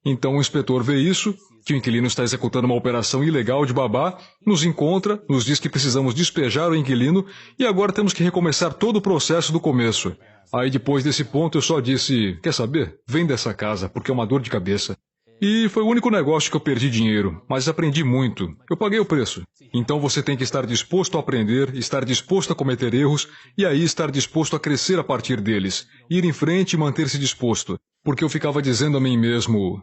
Então o inspetor vê isso, que o inquilino está executando uma operação ilegal de babá, nos encontra, nos diz que precisamos despejar o inquilino e agora temos que recomeçar todo o processo do começo. Aí depois desse ponto eu só disse, quer saber? Vem dessa casa, porque é uma dor de cabeça. E foi o único negócio que eu perdi dinheiro, mas aprendi muito. Eu paguei o preço. Então você tem que estar disposto a aprender, estar disposto a cometer erros e aí estar disposto a crescer a partir deles. Ir em frente e manter-se disposto. Porque eu ficava dizendo a mim mesmo...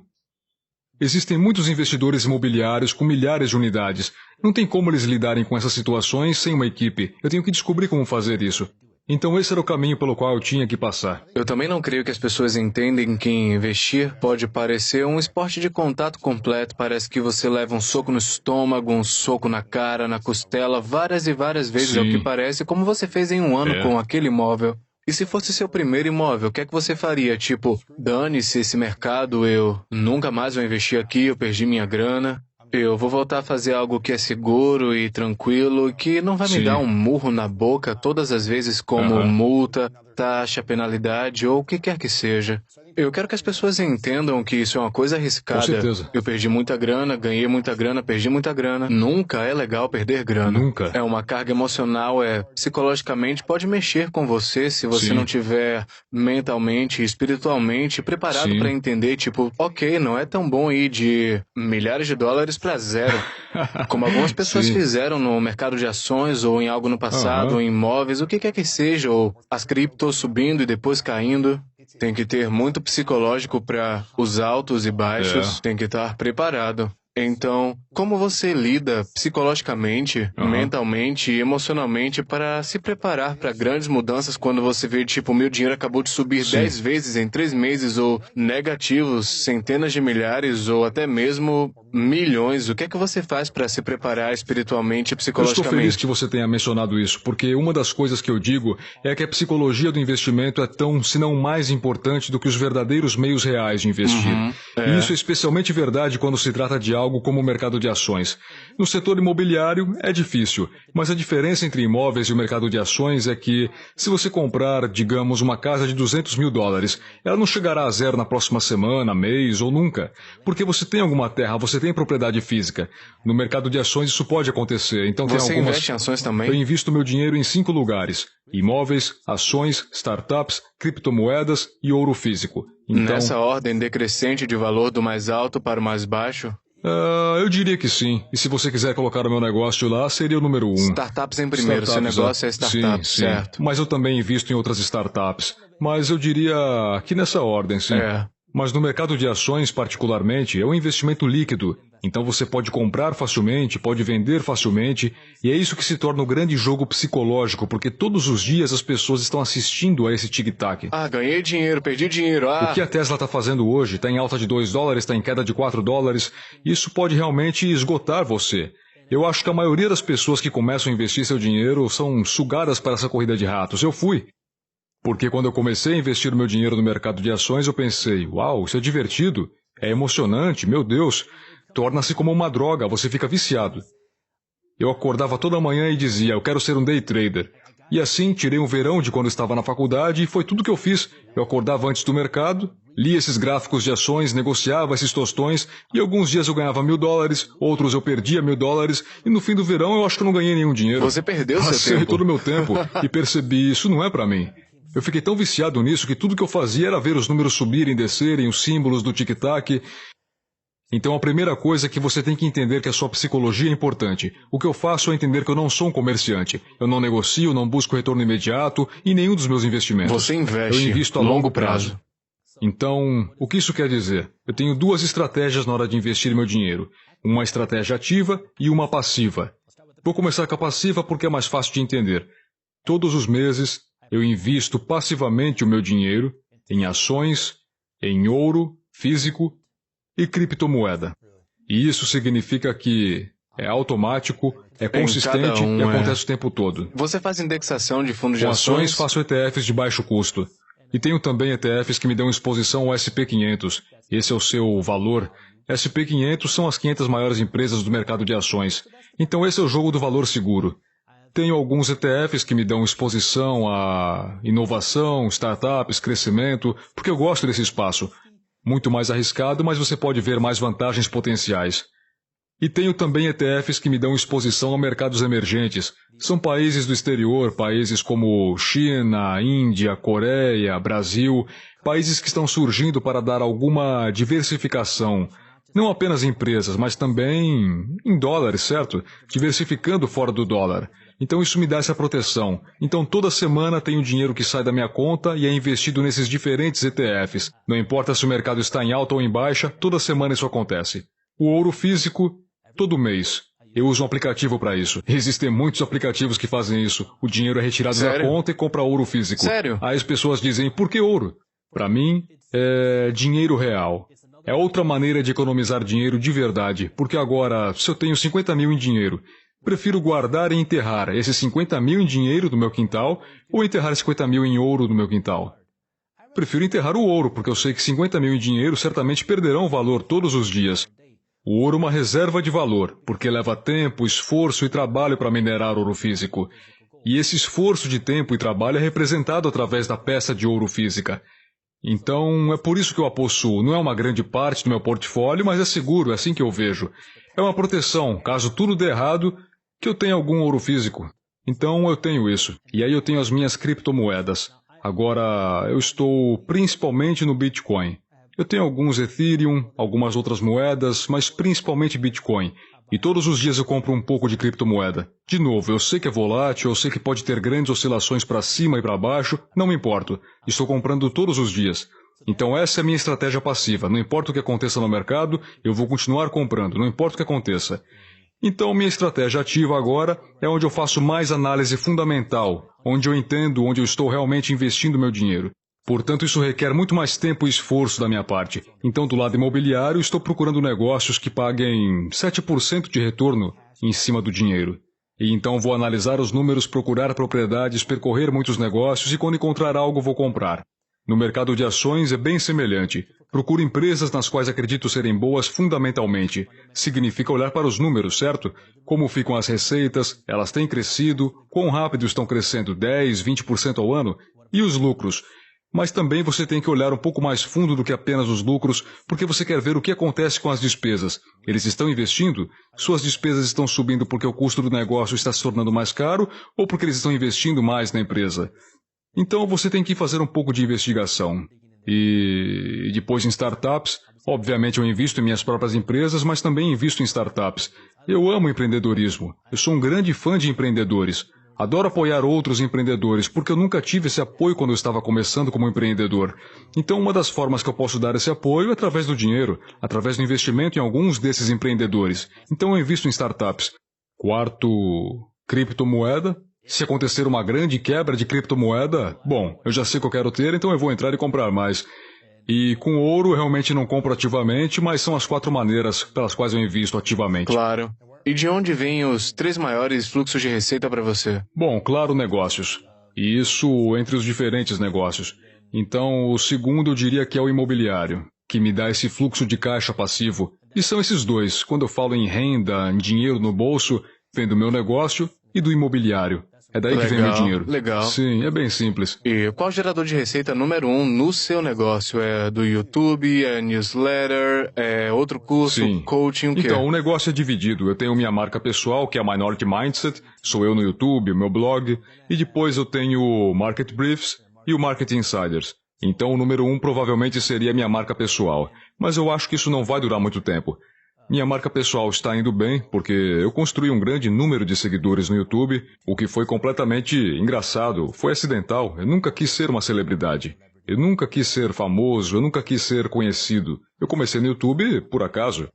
Existem muitos investidores imobiliários com milhares de unidades. Não tem como eles lidarem com essas situações sem uma equipe. Eu tenho que descobrir como fazer isso. Então esse era o caminho pelo qual eu tinha que passar. Eu também não creio que as pessoas entendem que investir pode parecer um esporte de contato completo. Parece que você leva um soco no estômago, um soco na cara, na costela, várias e várias vezes, é o que parece, como você fez em um ano com aquele imóvel. E se fosse seu primeiro imóvel, o que é que você faria? Tipo, dane-se esse mercado, eu nunca mais vou investir aqui, eu perdi minha grana. Eu vou voltar a fazer algo que é seguro e tranquilo, que não vai me dar um murro na boca todas as vezes como multa, taxa, penalidade ou o que quer que seja. Eu quero que as pessoas entendam que isso é uma coisa arriscada. Com certeza. Eu perdi muita grana, ganhei muita grana, perdi muita grana. Nunca é legal perder grana. Nunca. É uma carga emocional, psicologicamente pode mexer com você se você não tiver mentalmente e espiritualmente preparado para entender, tipo, ok, não é tão bom ir de milhares de dólares para zero. Como algumas pessoas fizeram no mercado de ações ou em algo no passado, ou em imóveis, o que quer que seja, ou as criptos subindo e depois caindo. Tem que ter muito psicológico para os altos e baixos, tem que estar preparado. Então, como você lida psicologicamente, mentalmente e emocionalmente para se preparar para grandes mudanças quando você vê, tipo, meu dinheiro acabou de subir 10 vezes em 3 meses, ou negativos, centenas de milhares, ou até mesmo milhões? O que é que você faz para se preparar espiritualmente e Eu psicologicamente? estou feliz que você tenha mencionado isso, porque uma das coisas que eu digo é que a psicologia do investimento é tão, se não mais importante do que os verdadeiros meios reais de investir. E isso é especialmente verdade quando se trata de algo como o mercado de ações. No setor imobiliário é difícil, mas a diferença entre imóveis e o mercado de ações é que se você comprar, digamos, uma casa de $200 mil, ela não chegará a zero na próxima semana, mês ou nunca, porque você tem alguma terra, você tem propriedade física. No mercado de ações isso pode acontecer, então tem Você algumas... investe em ações também? Eu invisto meu dinheiro em 5 lugares: imóveis, ações, startups, criptomoedas e ouro físico. Então, Nessa ordem decrescente de valor do mais alto para o mais baixo? eu diria que sim. E se você quiser colocar o meu negócio lá, seria o número 1. Startups em primeiro, seu negócio é startup, sim, certo? Mas eu também invisto em outras startups. Mas eu diria que nessa ordem, sim. Mas no mercado de ações, particularmente, é um investimento líquido. Então você pode comprar facilmente, pode vender facilmente, e é isso que se torna um grande jogo psicológico, porque todos os dias as pessoas estão assistindo a esse tic-tac. Ganhei dinheiro, perdi dinheiro, O que a Tesla está fazendo hoje? Está em alta de $2, está em queda de $4. Isso pode realmente esgotar você. Eu acho que a maioria das pessoas que começam a investir seu dinheiro são sugadas para essa corrida de ratos. Eu fui. Porque quando eu comecei a investir o meu dinheiro no mercado de ações, eu pensei, uau, isso é divertido, é emocionante, meu Deus, torna-se como uma droga, você fica viciado. Eu acordava toda manhã e dizia, eu quero ser um day trader. E assim, tirei um verão de quando estava na faculdade e foi tudo que eu fiz. Eu acordava antes do mercado, lia esses gráficos de ações, negociava esses tostões e alguns dias eu ganhava $1.000, outros eu perdia $1.000 e no fim do verão eu acho que eu não ganhei nenhum dinheiro. Você perdeu seu Passei tempo. todo o meu tempo e percebi, isso não é para mim. Eu fiquei tão viciado nisso que tudo que eu fazia era ver os números subirem, descerem, os símbolos do tic-tac. Então a primeira coisa é que você tem que entender que a sua psicologia é importante. O que eu faço é entender que eu não sou um comerciante. Eu não negocio, não busco retorno imediato em nenhum dos meus investimentos. Você investe eu invisto a longo prazo. Então, o que isso quer dizer? Eu tenho duas estratégias na hora de investir meu dinheiro. Uma estratégia ativa e uma passiva. Vou começar com a passiva porque é mais fácil de entender. Todos os meses, eu invisto passivamente o meu dinheiro em ações, em ouro físico e criptomoeda. E isso significa que é automático, é consistente e acontece o tempo todo. Você faz indexação de fundos de Com ações? ações, faço ETFs de baixo custo. E tenho também ETFs que me dão exposição ao SP500. Esse é o seu valor. SP500 são as 500 maiores empresas do mercado de ações. Então esse é o jogo do valor seguro. Tenho alguns ETFs que me dão exposição a inovação, startups, crescimento, porque eu gosto desse espaço. Muito mais arriscado, mas você pode ver mais vantagens potenciais. E tenho também ETFs que me dão exposição a mercados emergentes. São países do exterior, países como China, Índia, Coreia, Brasil, países que estão surgindo para dar alguma diversificação. Não apenas em empresas, mas também em dólares, certo? Diversificando fora do dólar. Então isso me dá essa proteção. Então toda semana tenho dinheiro que sai da minha conta e é investido nesses diferentes ETFs. Não importa se o mercado está em alta ou em baixa, toda semana isso acontece. O ouro físico, todo mês. Eu uso um aplicativo para isso. Existem muitos aplicativos que fazem isso. O dinheiro é retirado da conta e compra ouro físico. Sério? Aí as pessoas dizem, por que ouro? Para mim, é dinheiro real. É outra maneira de economizar dinheiro de verdade. Porque agora, se eu tenho 50 mil em dinheiro, prefiro guardar e enterrar esses 50 mil em dinheiro do meu quintal ou enterrar 50 mil em ouro do meu quintal? Prefiro enterrar o ouro, porque eu sei que 50 mil em dinheiro certamente perderão valor todos os dias. O ouro é uma reserva de valor, porque leva tempo, esforço e trabalho para minerar ouro físico. E esse esforço de tempo e trabalho é representado através da peça de ouro física. Então, é por isso que eu a possuo. Não é uma grande parte do meu portfólio, mas é seguro, é assim que eu vejo. É uma proteção, caso tudo dê errado, que eu tenha algum ouro físico. Então eu tenho isso. E aí eu tenho as minhas criptomoedas. Agora eu estou principalmente no Bitcoin. Eu tenho alguns Ethereum, algumas outras moedas, mas principalmente Bitcoin. E todos os dias eu compro um pouco de criptomoeda. De novo, eu sei que é volátil, eu sei que pode ter grandes oscilações para cima e para baixo, não me importo. Estou comprando todos os dias. Então essa é a minha estratégia passiva. Não importa o que aconteça no mercado, eu vou continuar comprando, não importa o que aconteça. Então minha estratégia ativa agora é onde eu faço mais análise fundamental, onde eu entendo onde eu estou realmente investindo meu dinheiro. Portanto, isso requer muito mais tempo e esforço da minha parte. Então, do lado imobiliário, estou procurando negócios que paguem 7% de retorno em cima do dinheiro. E então vou analisar os números, procurar propriedades, percorrer muitos negócios e quando encontrar algo vou comprar. No mercado de ações é bem semelhante. Procuro empresas nas quais acredito serem boas fundamentalmente. Significa olhar para os números, certo? Como ficam as receitas, elas têm crescido, quão rápido estão crescendo, 10, 20% ao ano? E os lucros? Mas também você tem que olhar um pouco mais fundo do que apenas os lucros, porque você quer ver o que acontece com as despesas. Eles estão investindo? Suas despesas estão subindo porque o custo do negócio está se tornando mais caro ou porque eles estão investindo mais na empresa? Então você tem que fazer um pouco de investigação. E depois em startups, obviamente eu invisto em minhas próprias empresas, mas também invisto em startups. Eu amo empreendedorismo. Eu sou um grande fã de empreendedores. Adoro apoiar outros empreendedores, porque eu nunca tive esse apoio quando eu estava começando como empreendedor. Então uma das formas que eu posso dar esse apoio é através do dinheiro, através do investimento em alguns desses empreendedores. Então eu invisto em startups. Quarto, criptomoeda. Se acontecer uma grande quebra de criptomoeda, bom, eu já sei o que eu quero ter, então eu vou entrar e comprar mais. E com ouro eu realmente não compro ativamente, mas são as 4 maneiras pelas quais eu invisto ativamente. Claro. E de onde vêm os 3 maiores fluxos de receita para você? Bom, claro, negócios. E isso entre os diferentes negócios. Então, o segundo eu diria que é o imobiliário, que me dá esse fluxo de caixa passivo. E são esses dois. Quando eu falo em renda, em dinheiro no bolso, vem do meu negócio e do imobiliário. É daí que vem meu dinheiro. Legal. Sim, é bem simples. E qual gerador de receita número 1 no seu negócio? É do YouTube, é newsletter, é outro curso, Sim. coaching, o quê? Então, o negócio é dividido. Eu tenho minha marca pessoal, que é a Minority Mindset, sou eu no YouTube, o meu blog, e depois eu tenho o Market Briefs e o Market Insiders. Então, o número 1 provavelmente seria a minha marca pessoal. Mas eu acho que isso não vai durar muito tempo. Minha marca pessoal está indo bem, porque eu construí um grande número de seguidores no YouTube, o que foi completamente engraçado, foi acidental. Eu nunca quis ser uma celebridade. Eu nunca quis ser famoso, eu nunca quis ser conhecido. Eu comecei no YouTube por acaso.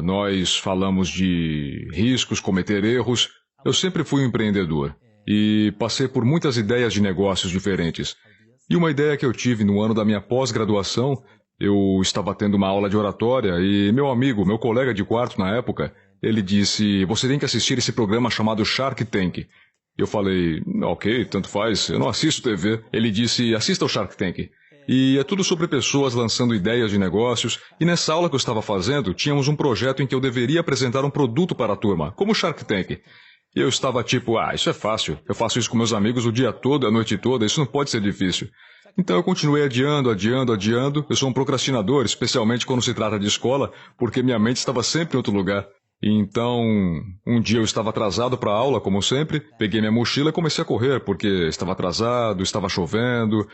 Nós falamos de riscos, cometer erros. Eu sempre fui um empreendedor e passei por muitas ideias de negócios diferentes. E uma ideia que eu tive no ano da minha pós-graduação, eu estava tendo uma aula de oratória e meu amigo, meu colega de quarto na época, ele disse, você tem que assistir esse programa chamado Shark Tank. Eu falei, ok, tanto faz, eu não assisto TV. Ele disse, assista ao Shark Tank. E é tudo sobre pessoas lançando ideias de negócios, e nessa aula que eu estava fazendo, tínhamos um projeto em que eu deveria apresentar um produto para a turma, como o Shark Tank. E eu estava tipo, isso é fácil, eu faço isso com meus amigos o dia todo, a noite toda, isso não pode ser difícil. Então eu continuei adiando. Eu sou um procrastinador, especialmente quando se trata de escola, porque minha mente estava sempre em outro lugar. Então, um dia eu estava atrasado para a aula, como sempre, peguei minha mochila e comecei a correr, porque estava atrasado, estava chovendo.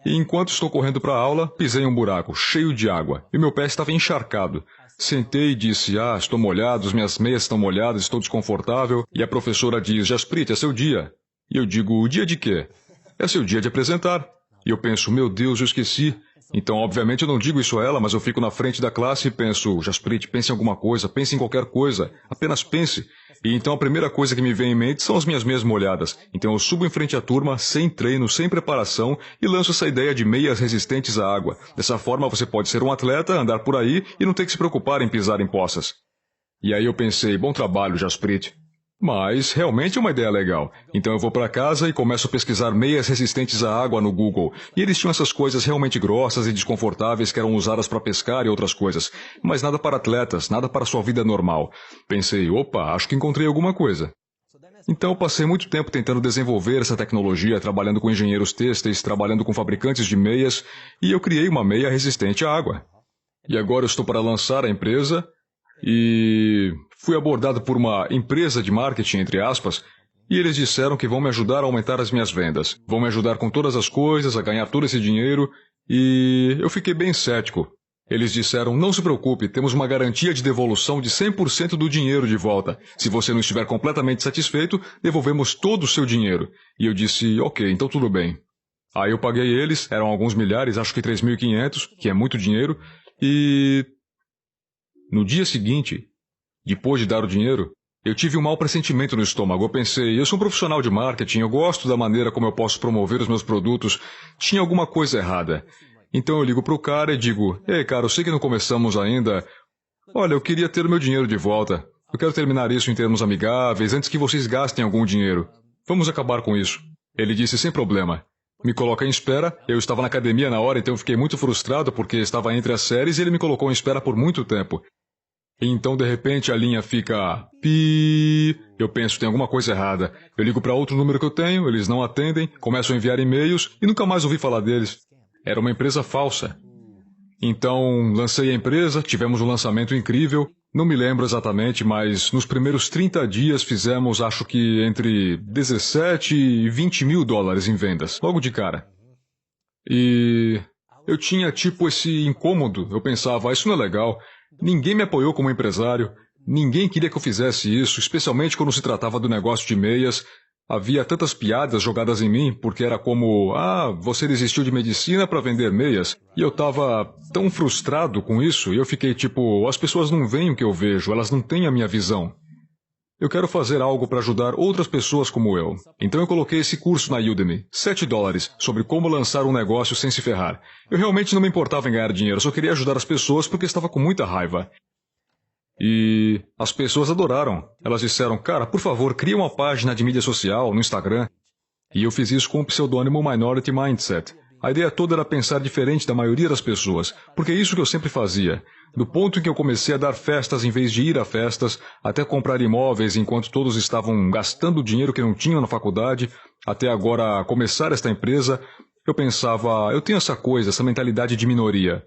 E enquanto estou correndo para a aula, pisei em um buraco, cheio de água, e meu pé estava encharcado. Sentei e disse, estou molhado, as minhas meias estão molhadas, estou desconfortável. E a professora diz, Jasprit, é seu dia. E eu digo, o dia de quê? É seu dia de apresentar. E eu penso, meu Deus, eu esqueci. Então, obviamente, eu não digo isso a ela, mas eu fico na frente da classe e penso, Jasprit, pense em alguma coisa, pense em qualquer coisa, apenas pense. E então a primeira coisa que me vem em mente são as minhas meias molhadas. Então eu subo em frente à turma, sem treino, sem preparação, e lanço essa ideia de meias resistentes à água. Dessa forma você pode ser um atleta, andar por aí e não ter que se preocupar em pisar em poças. E aí eu pensei, bom trabalho, Jasprit. Mas realmente é uma ideia legal. Então eu vou para casa e começo a pesquisar meias resistentes à água no Google. E eles tinham essas coisas realmente grossas e desconfortáveis que eram usadas para pescar e outras coisas. Mas nada para atletas, nada para sua vida normal. Pensei, opa, acho que encontrei alguma coisa. Então eu passei muito tempo tentando desenvolver essa tecnologia, trabalhando com engenheiros têxteis, trabalhando com fabricantes de meias, e eu criei uma meia resistente à água. E agora eu estou para lançar a empresa e fui abordado por uma empresa de marketing, entre aspas, e eles disseram que vão me ajudar a aumentar as minhas vendas. Vão me ajudar com todas as coisas, a ganhar todo esse dinheiro, e eu fiquei bem cético. Eles disseram, não se preocupe, temos uma garantia de devolução de 100% do dinheiro de volta. Se você não estiver completamente satisfeito, devolvemos todo o seu dinheiro. E eu disse, ok, então tudo bem. Aí eu paguei eles, eram alguns milhares, acho que 3.500, que é muito dinheiro, e no dia seguinte, depois de dar o dinheiro, eu tive um mau pressentimento no estômago. Eu pensei, eu sou um profissional de marketing, eu gosto da maneira como eu posso promover os meus produtos. Tinha alguma coisa errada. Então eu ligo para o cara e digo, ei cara, eu sei que não começamos ainda. Olha, eu queria ter o meu dinheiro de volta. Eu quero terminar isso em termos amigáveis, antes que vocês gastem algum dinheiro. Vamos acabar com isso. Ele disse, sem problema. Me coloca em espera. Eu estava na academia na hora, então eu fiquei muito frustrado porque estava entre as séries e ele me colocou em espera por muito tempo. Então, de repente, a linha fica pi. Eu penso, tem alguma coisa errada. Eu ligo para outro número que eu tenho, eles não atendem, começam a enviar e-mails e nunca mais ouvi falar deles. Era uma empresa falsa. Então, lancei a empresa, tivemos um lançamento incrível. Não me lembro exatamente, mas nos primeiros 30 dias fizemos, acho que entre 17 e 20 mil dólares em vendas, logo de cara. E eu tinha tipo esse incômodo, eu pensava, isso não é legal. Ninguém me apoiou como empresário, ninguém queria que eu fizesse isso, especialmente quando se tratava do negócio de meias. Havia tantas piadas jogadas em mim, porque era como, você desistiu de medicina para vender meias. E eu estava tão frustrado com isso, e eu fiquei tipo, as pessoas não veem o que eu vejo, elas não têm a minha visão. Eu quero fazer algo para ajudar outras pessoas como eu. Então eu coloquei esse curso na Udemy, $7, sobre como lançar um negócio sem se ferrar. Eu realmente não me importava em ganhar dinheiro, só queria ajudar as pessoas porque estava com muita raiva. E as pessoas adoraram. Elas disseram, cara, por favor, cria uma página de mídia social no Instagram. E eu fiz isso com o pseudônimo Minority Mindset. A ideia toda era pensar diferente da maioria das pessoas, porque é isso que eu sempre fazia. Do ponto em que eu comecei a dar festas em vez de ir a festas, até comprar imóveis enquanto todos estavam gastando dinheiro que não tinham na faculdade, até agora começar esta empresa, eu pensava, eu tenho essa coisa, essa mentalidade de minoria.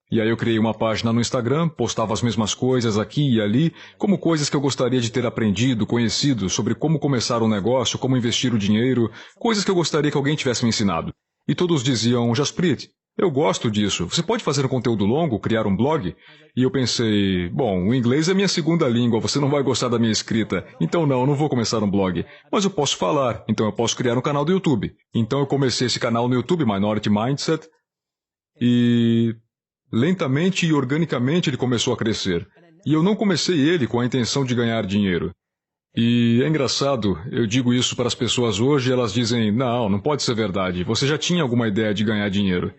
E aí eu criei uma página no Instagram, postava as mesmas coisas aqui e ali, como coisas que eu gostaria de ter aprendido, conhecido, sobre como começar um negócio, como investir o dinheiro, coisas que eu gostaria que alguém tivesse me ensinado. E todos diziam, Jasprit, eu gosto disso, você pode fazer um conteúdo longo, criar um blog? E eu pensei, bom, o inglês é minha segunda língua, você não vai gostar da minha escrita, então não vou começar um blog. Mas eu posso falar, então eu posso criar um canal do YouTube. Então eu comecei esse canal no YouTube, Minority Mindset, e lentamente e organicamente ele começou a crescer. E eu não comecei ele com a intenção de ganhar dinheiro. E é engraçado, eu digo isso para as pessoas hoje e elas dizem, não pode ser verdade, você já tinha alguma ideia de ganhar dinheiro.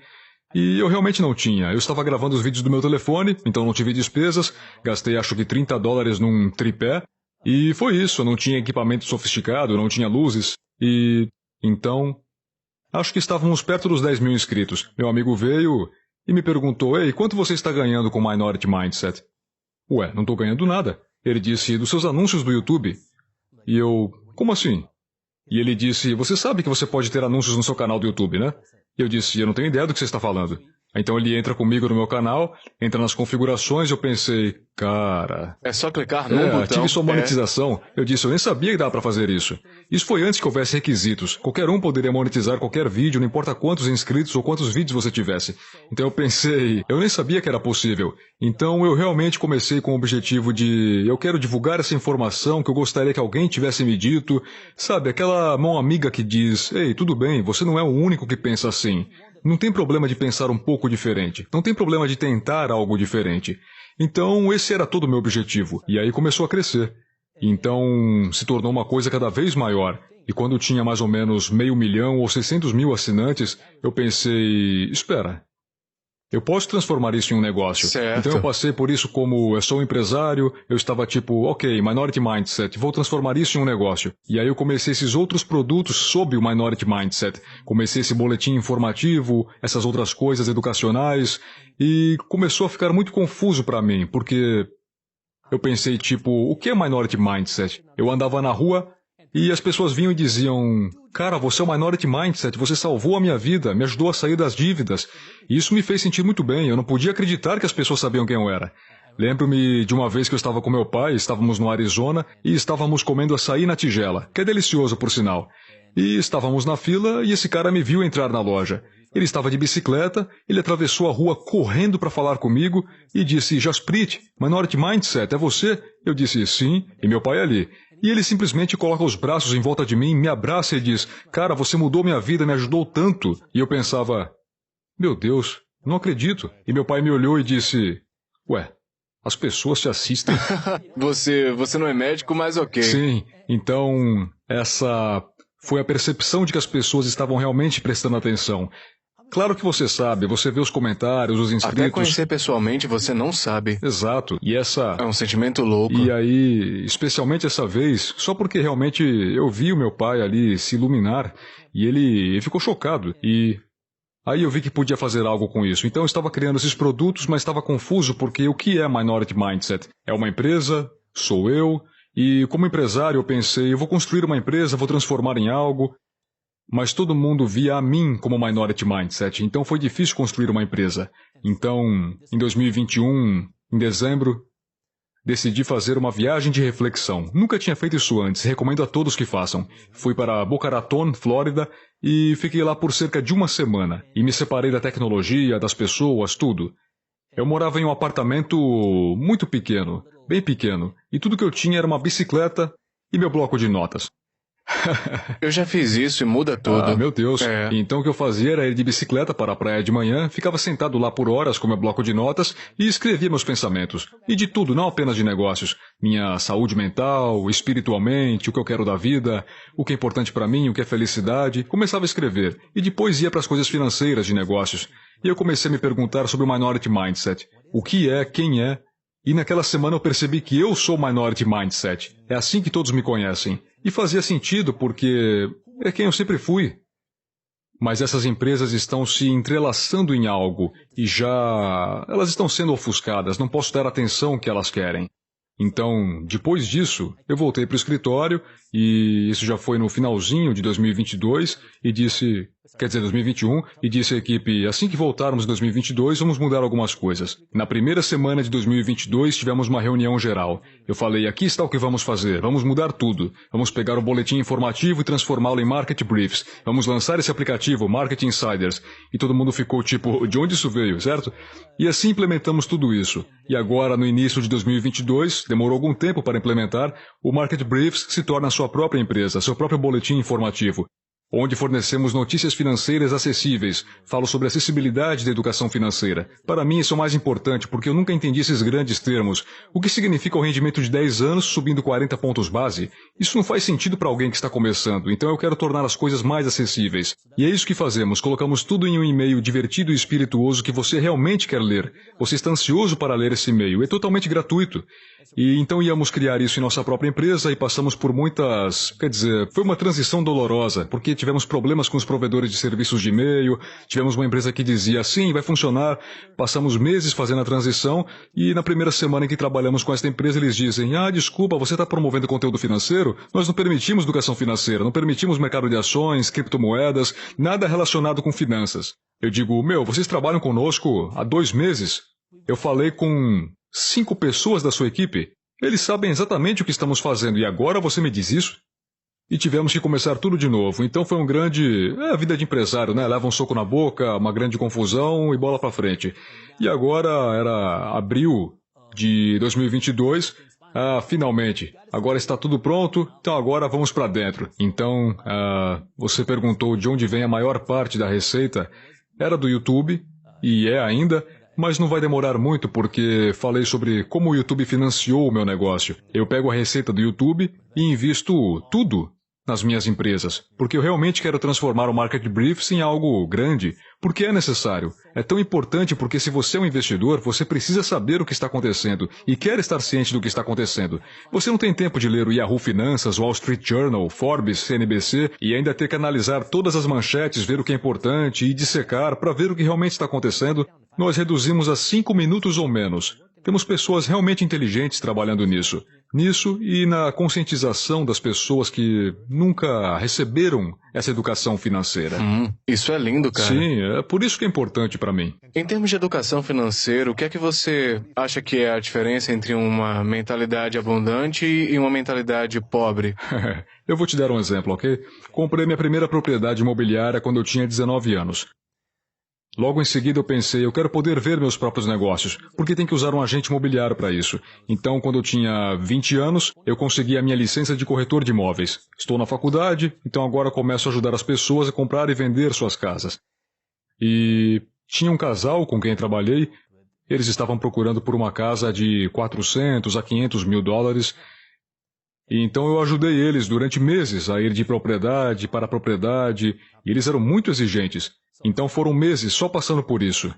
E eu realmente não tinha, eu estava gravando os vídeos do meu telefone, então não tive despesas, gastei acho que $30 num tripé, e foi isso, eu não tinha equipamento sofisticado, não tinha luzes, e então, acho que estávamos perto dos 10 mil inscritos. Meu amigo veio e me perguntou, ei, quanto você está ganhando com Minority Mindset? Ué, não estou ganhando nada. Ele disse, dos seus anúncios do YouTube. E eu, como assim? E ele disse, você sabe que você pode ter anúncios no seu canal do YouTube, né? E eu disse, eu não tenho ideia do que você está falando. Então ele entra comigo no meu canal, entra nas configurações e eu pensei, cara... É só clicar num botão. Ative sua monetização. Eu disse, eu nem sabia que dava para fazer isso. Isso foi antes que houvesse requisitos. Qualquer um poderia monetizar qualquer vídeo, não importa quantos inscritos ou quantos vídeos você tivesse. Então eu pensei, eu nem sabia que era possível. Então eu realmente comecei com o objetivo de, eu quero divulgar essa informação que eu gostaria que alguém tivesse me dito. Sabe, aquela mão amiga que diz, ei, tudo bem, você não é o único que pensa assim. Não tem problema de pensar um pouco diferente. Não tem problema de tentar algo diferente. Então, esse era todo o meu objetivo. E aí começou a crescer. Então, se tornou uma coisa cada vez maior. E quando tinha mais ou menos 500 mil ou 600 mil assinantes, eu pensei, espera, eu posso transformar isso em um negócio. Certo. Então eu passei por isso como eu sou um empresário, eu estava tipo, ok, Minority Mindset, vou transformar isso em um negócio. E aí eu comecei esses outros produtos sob o Minority Mindset. Comecei esse boletim informativo, essas outras coisas educacionais, e começou a ficar muito confuso para mim, porque eu pensei tipo, o que é Minority Mindset? Eu andava na rua e as pessoas vinham e diziam, cara, você é o Minority Mindset, você salvou a minha vida, me ajudou a sair das dívidas. E isso me fez sentir muito bem, eu não podia acreditar que as pessoas sabiam quem eu era. Lembro-me de uma vez que eu estava com meu pai, estávamos no Arizona, e estávamos comendo açaí na tigela, que é delicioso por sinal. E estávamos na fila e esse cara me viu entrar na loja. Ele estava de bicicleta, ele atravessou a rua correndo para falar comigo e disse, Jasprit, Minority Mindset, é você? Eu disse, sim, e meu pai ali. E ele simplesmente coloca os braços em volta de mim, me abraça e diz, cara, você mudou minha vida, me ajudou tanto. E eu pensava, meu Deus, não acredito. E meu pai me olhou e disse, ué, as pessoas te assistem? Você não é médico, mas ok. Sim, então essa foi a percepção de que as pessoas estavam realmente prestando atenção. Claro que você sabe, você vê os comentários, os inscritos... Até conhecer pessoalmente você não sabe. Exato, e essa... É um sentimento louco. E aí, especialmente essa vez, só porque realmente eu vi o meu pai ali se iluminar, e ele ficou chocado, e... Aí eu vi que podia fazer algo com isso. Então eu estava criando esses produtos, mas estava confuso porque o que é Minority Mindset? É uma empresa? Sou eu? E como empresário eu pensei, eu vou construir uma empresa, vou transformar em algo... Mas todo mundo via a mim como Minority Mindset, então foi difícil construir uma empresa. Então, em 2021, em dezembro, decidi fazer uma viagem de reflexão. Nunca tinha feito isso antes, recomendo a todos que façam. Fui para Boca Raton, Flórida, e fiquei lá por cerca de uma semana. E me separei da tecnologia, das pessoas, tudo. Eu morava em um apartamento muito pequeno, bem pequeno, e tudo que eu tinha era uma bicicleta e meu bloco de notas. Eu já fiz isso e muda tudo. Ah, meu Deus. Então o que eu fazia era ir de bicicleta para a praia de manhã, ficava sentado lá por horas com meu bloco de notas e escrevia meus pensamentos. E de tudo, não apenas de negócios. Minha saúde mental, espiritualmente, o que eu quero da vida, o que é importante para mim, o que é felicidade. Começava a escrever. E depois ia para as coisas financeiras de negócios. E eu comecei a me perguntar sobre o Minority Mindset. O que é, quem é E naquela semana eu percebi que eu sou Minority Mindset. É assim que todos me conhecem. E fazia sentido porque é quem eu sempre fui. Mas essas empresas estão se entrelaçando em algo e já elas estão sendo ofuscadas, não posso dar a atenção que elas querem. Então, depois disso, eu voltei para o escritório, e isso já foi no finalzinho de 2022, e disse, 2021, e disse à equipe, assim que voltarmos em 2022, vamos mudar algumas coisas. Na primeira semana de 2022, tivemos uma reunião geral. Eu falei, aqui está o que vamos fazer, vamos mudar tudo. Vamos pegar o boletim informativo e transformá-lo em Market Briefs. Vamos lançar esse aplicativo, Market Insiders. E todo mundo ficou tipo, de onde isso veio, certo? E assim implementamos tudo isso. E agora, no início de 2022, demorou algum tempo para implementar, o Market Briefs se torna a sua própria empresa, seu próprio boletim informativo, onde fornecemos notícias financeiras acessíveis. Falo sobre acessibilidade da educação financeira. Para mim isso é o mais importante, porque eu nunca entendi esses grandes termos. O que significa o rendimento de 10 anos subindo 40 pontos base? Isso não faz sentido para alguém que está começando, então eu quero tornar as coisas mais acessíveis. E é isso que fazemos, colocamos tudo em um e-mail divertido e espirituoso que você realmente quer ler. Você está ansioso para ler esse e-mail, é totalmente gratuito. E então íamos criar isso em nossa própria empresa e passamos por muitas... foi uma transição dolorosa, porque tivemos problemas com os provedores de serviços de e-mail, tivemos uma empresa que dizia, sim, vai funcionar, passamos meses fazendo a transição, e na primeira semana em que trabalhamos com esta empresa, eles dizem, desculpa, você está promovendo conteúdo financeiro? Nós não permitimos educação financeira, não permitimos mercado de ações, criptomoedas, nada relacionado com finanças. Eu digo, vocês trabalham conosco há 2 meses? Eu falei com 5 pessoas da sua equipe. Eles sabem exatamente o que estamos fazendo e agora você me diz isso? E tivemos que começar tudo de novo. Então foi a vida de empresário, né? Leva um soco na boca, uma grande confusão e bola pra frente. E agora era abril de 2022. Finalmente. Agora está tudo pronto, então agora vamos para dentro. Então, você perguntou de onde vem a maior parte da receita. Era do YouTube, e é ainda... Mas não vai demorar muito porque falei sobre como o YouTube financiou o meu negócio. Eu pego a receita do YouTube e invisto tudo nas minhas empresas, porque eu realmente quero transformar o Market Briefs em algo grande, porque é necessário. É tão importante porque se você é um investidor, você precisa saber o que está acontecendo e quer estar ciente do que está acontecendo. Você não tem tempo de ler o Yahoo Finanças, Wall Street Journal, Forbes, CNBC e ainda ter que analisar todas as manchetes, ver o que é importante e dissecar para ver o que realmente está acontecendo. Nós reduzimos a 5 minutos ou menos. Temos pessoas realmente inteligentes trabalhando nisso. Nisso e na conscientização das pessoas que nunca receberam essa educação financeira. Isso é lindo, cara. Sim, é por isso que é importante para mim. Em termos de educação financeira, o que é que você acha que é a diferença entre uma mentalidade abundante e uma mentalidade pobre? Eu vou te dar um exemplo, ok? Comprei minha primeira propriedade imobiliária quando eu tinha 19 anos. Logo em seguida eu pensei, eu quero poder ver meus próprios negócios, porque tem que usar um agente imobiliário para isso. Então, quando eu tinha 20 anos, eu consegui a minha licença de corretor de imóveis. Estou na faculdade, então agora começo a ajudar as pessoas a comprar e vender suas casas. E tinha um casal com quem trabalhei, eles estavam procurando por uma casa de 400 a 500 mil dólares. E então eu ajudei eles durante meses a ir de propriedade para propriedade, e eles eram muito exigentes. Então foram meses só passando por isso.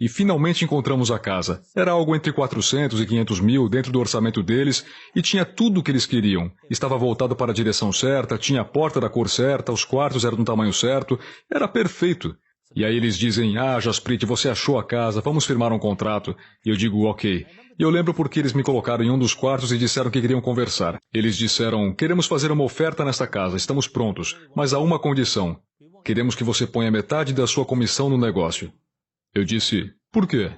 E finalmente encontramos a casa. Era algo entre 400 e 500 mil dentro do orçamento deles e tinha tudo o que eles queriam. Estava voltado para a direção certa, tinha a porta da cor certa, os quartos eram do tamanho certo. Era perfeito. E aí eles dizem, Jasprit, você achou a casa, vamos firmar um contrato. E eu digo, ok. E eu lembro porque eles me colocaram em um dos quartos e disseram que queriam conversar. Eles disseram, queremos fazer uma oferta nesta casa, estamos prontos, mas há uma condição. Queremos que você ponha metade da sua comissão no negócio. Eu disse, por quê?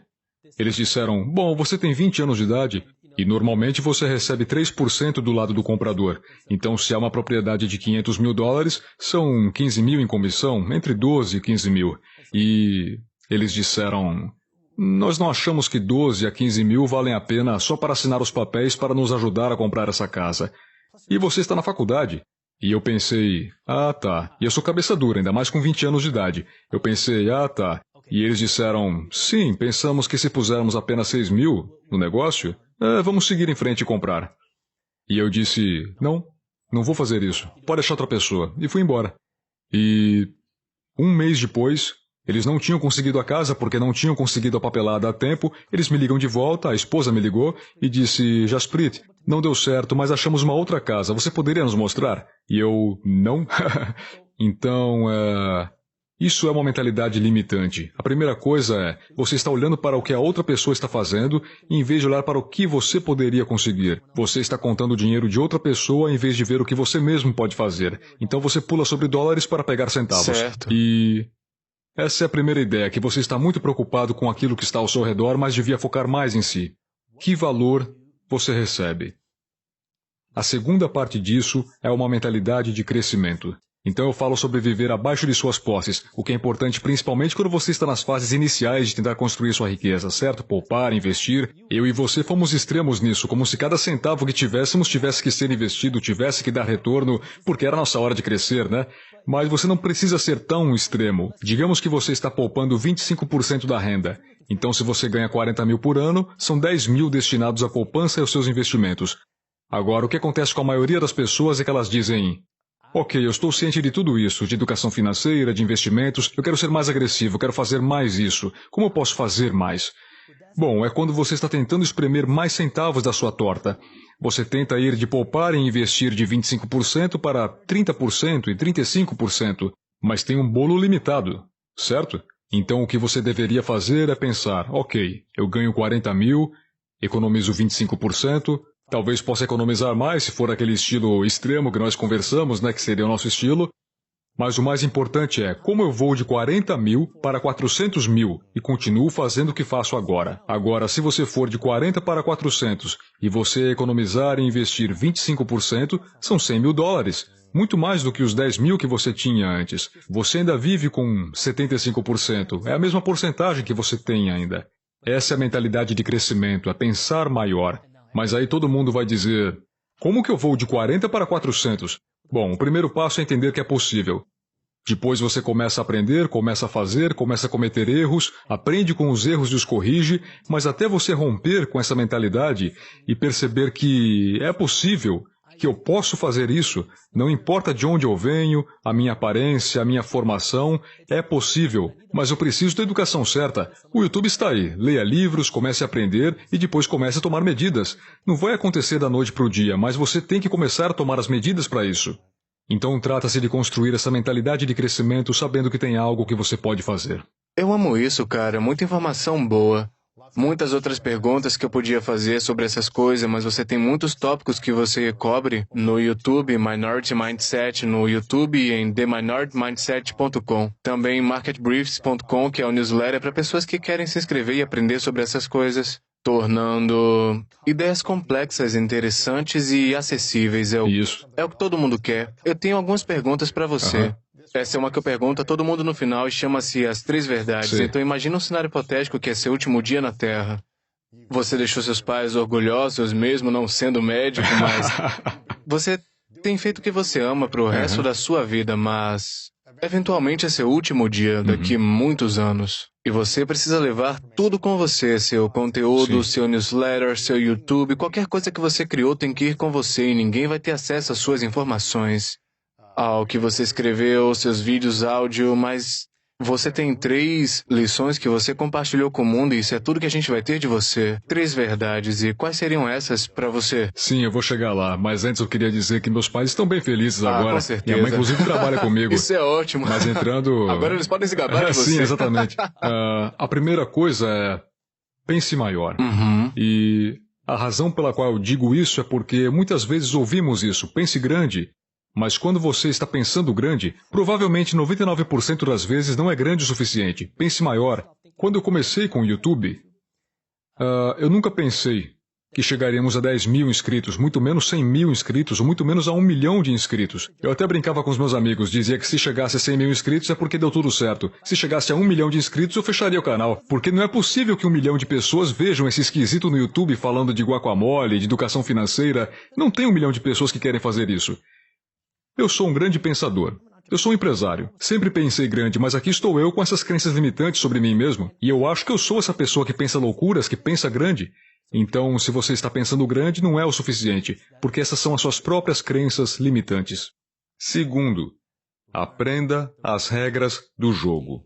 Eles disseram, bom, você tem 20 anos de idade e normalmente você recebe 3% do lado do comprador. Então, se há uma propriedade de 500 mil dólares, são 15 mil em comissão, entre 12 e 15 mil. E eles disseram, nós não achamos que 12 a 15 mil valem a pena só para assinar os papéis para nos ajudar a comprar essa casa. E você está na faculdade. E eu pensei, tá. E eu sou cabeça dura, ainda mais com 20 anos de idade. Eu pensei, tá. E eles disseram, sim, pensamos que se pusermos apenas 6 mil no negócio, vamos seguir em frente e comprar. E eu disse, não vou fazer isso. Pode achar outra pessoa. E fui embora. E um mês depois, Eles não tinham conseguido a casa porque não tinham conseguido a papelada a tempo. Eles me ligam de volta, a esposa me ligou e disse, Jasprit, não deu certo, mas achamos uma outra casa, você poderia nos mostrar? E eu, não. Então, isso é uma mentalidade limitante. A primeira coisa é, você está olhando para o que a outra pessoa está fazendo, em vez de olhar para o que você poderia conseguir. Você está contando o dinheiro de outra pessoa, em vez de ver o que você mesmo pode fazer. Então você pula sobre dólares para pegar centavos. Certo. E essa é a primeira ideia, que você está muito preocupado com aquilo que está ao seu redor, mas devia focar mais em si. Que valor você recebe? A segunda parte disso é uma mentalidade de crescimento. Então eu falo sobre viver abaixo de suas posses, o que é importante principalmente quando você está nas fases iniciais de tentar construir sua riqueza, certo? Poupar, investir. Eu e você fomos extremos nisso, como se cada centavo que tivéssemos tivesse que ser investido, tivesse que dar retorno, porque era a nossa hora de crescer, né? Mas você não precisa ser tão extremo. Digamos que você está poupando 25% da renda. Então se você ganha 40 mil por ano, são 10 mil destinados à poupança e aos seus investimentos. Agora, o que acontece com a maioria das pessoas é que elas dizem... Ok, eu estou ciente de tudo isso, de educação financeira, de investimentos, eu quero ser mais agressivo, eu quero fazer mais isso. Como eu posso fazer mais? Bom, é quando você está tentando espremer mais centavos da sua torta. Você tenta ir de poupar e investir de 25% para 30% e 35%, mas tem um bolo limitado, certo? Então o que você deveria fazer é pensar, ok, eu ganho 40 mil, economizo 25%, talvez possa economizar mais se for aquele estilo extremo que nós conversamos, né, que seria o nosso estilo. Mas o mais importante é, como eu vou de 40 mil para 400 mil e continuo fazendo o que faço agora. Agora, se você for de 40 para 400 e você economizar e investir 25%, são 100 mil dólares. Muito mais do que os 10 mil que você tinha antes. Você ainda vive com 75%. É a mesma porcentagem que você tem ainda. Essa é a mentalidade de crescimento, é pensar maior. Mas aí todo mundo vai dizer, como que eu vou de 40 para 400? Bom, o primeiro passo é entender que é possível. Depois você começa a aprender, começa a fazer, começa a cometer erros, aprende com os erros e os corrige, mas até você romper com essa mentalidade e perceber que é possível, que eu posso fazer isso, não importa de onde eu venho, a minha aparência, a minha formação, é possível, mas eu preciso da educação certa. O YouTube está aí, leia livros, comece a aprender e depois comece a tomar medidas. Não vai acontecer da noite para o dia, mas você tem que começar a tomar as medidas para isso. Então trata-se de construir essa mentalidade de crescimento sabendo que tem algo que você pode fazer. Eu amo isso, cara. Muita informação boa. Muitas outras perguntas que eu podia fazer sobre essas coisas, mas você tem muitos tópicos que você cobre no YouTube, Minority Mindset, no YouTube e em theminoritymindset.com. Também marketbriefs.com, que é o newsletter para pessoas que querem se inscrever e aprender sobre essas coisas, tornando ideias complexas, interessantes e acessíveis. Isso. É o que todo mundo quer. Eu tenho algumas perguntas para você. Essa é uma que eu pergunto a todo mundo no final e chama-se As Três Verdades. Sim. Então imagina um cenário hipotético que é seu último dia na Terra. Você deixou seus pais orgulhosos, mesmo não sendo médico, mas... Você tem feito o que você ama pro resto da sua vida, mas... Eventualmente é seu último dia, daqui muitos anos. E você precisa levar tudo com você, seu conteúdo, Sim. seu newsletter, seu YouTube, qualquer coisa que você criou tem que ir com você e ninguém vai ter acesso às suas informações. Ao que você escreveu, seus vídeos, áudio, mas você tem 3 lições que você compartilhou com o mundo e isso é tudo que a gente vai ter de você. 3 verdades. E quais seriam essas para você? Sim, eu vou chegar lá, mas antes eu queria dizer que meus pais estão bem felizes agora. Com certeza. Minha mãe, inclusive, trabalha comigo. Isso é ótimo. Mas entrando... Agora eles podem se gabar de você. Sim, exatamente. A primeira coisa é... Pense maior. E a razão pela qual eu digo isso é porque muitas vezes ouvimos isso. Pense grande. Mas quando você está pensando grande, provavelmente 99% das vezes não é grande o suficiente. Pense maior. Quando eu comecei com o YouTube, eu nunca pensei que chegaríamos a 10 mil inscritos, muito menos 100 mil inscritos, ou muito menos a 1 milhão de inscritos. Eu até brincava com os meus amigos, dizia que se chegasse a 100 mil inscritos é porque deu tudo certo. Se chegasse a 1 milhão de inscritos, eu fecharia o canal. Porque não é possível que 1 milhão de pessoas vejam esse esquisito no YouTube falando de guacamole, de educação financeira. Não tem 1 milhão de pessoas que querem fazer isso. Eu sou um grande pensador. Eu sou um empresário. Sempre pensei grande, mas aqui estou eu com essas crenças limitantes sobre mim mesmo. E eu acho que eu sou essa pessoa que pensa loucuras, que pensa grande. Então, se você está pensando grande, não é o suficiente, porque essas são as suas próprias crenças limitantes. Segundo, aprenda as regras do jogo.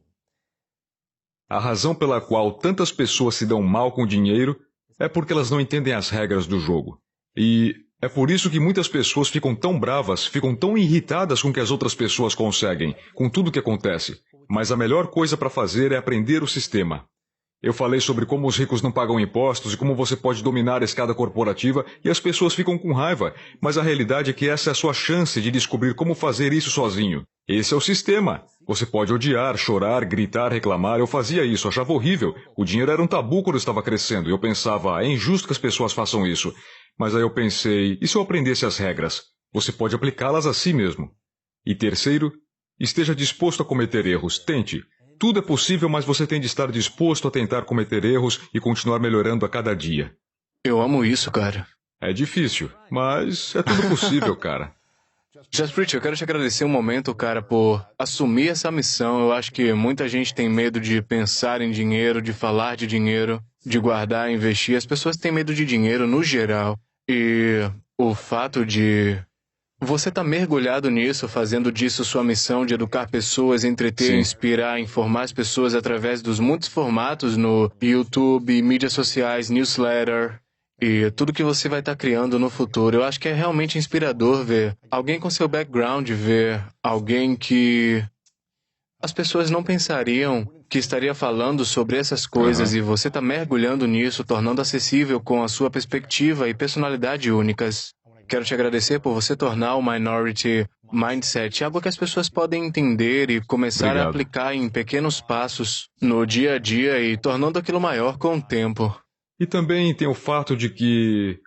A razão pela qual tantas pessoas se dão mal com dinheiro é porque elas não entendem as regras do jogo. E é por isso que muitas pessoas ficam tão bravas, ficam tão irritadas com o que as outras pessoas conseguem, com tudo o que acontece. Mas a melhor coisa para fazer é aprender o sistema. Eu falei sobre como os ricos não pagam impostos e como você pode dominar a escada corporativa e as pessoas ficam com raiva, mas a realidade é que essa é a sua chance de descobrir como fazer isso sozinho. Esse é o sistema. Você pode odiar, chorar, gritar, reclamar. Eu fazia isso, achava horrível. O dinheiro era um tabu quando eu estava crescendo. Eu pensava, é injusto que as pessoas façam isso. Mas aí eu pensei, e se eu aprendesse as regras? Você pode aplicá-las a si mesmo. E terceiro, esteja disposto a cometer erros. Tente. Tudo é possível, mas você tem de estar disposto a tentar cometer erros e continuar melhorando a cada dia. Eu amo isso, cara. É difícil, mas é tudo possível, cara. Jasprit, eu quero te agradecer um momento, cara, por assumir essa missão. Eu acho que muita gente tem medo de pensar em dinheiro, de falar de dinheiro, de guardar, investir. As pessoas têm medo de dinheiro no geral. E o fato de você estar mergulhado nisso, fazendo disso sua missão de educar pessoas, entreter, Sim. inspirar, informar as pessoas através dos muitos formatos no YouTube, mídias sociais, newsletter e tudo que você vai estar criando no futuro. Eu acho que é realmente inspirador ver alguém com seu background, ver alguém que as pessoas não pensariam que estaria falando sobre essas coisas e você está mergulhando nisso, tornando acessível com a sua perspectiva e personalidade únicas. Quero te agradecer por você tornar o Minority Mindset algo que as pessoas podem entender e começar Obrigado. a aplicar em pequenos passos no dia a dia e tornando aquilo maior com o tempo. E também tem o fato de que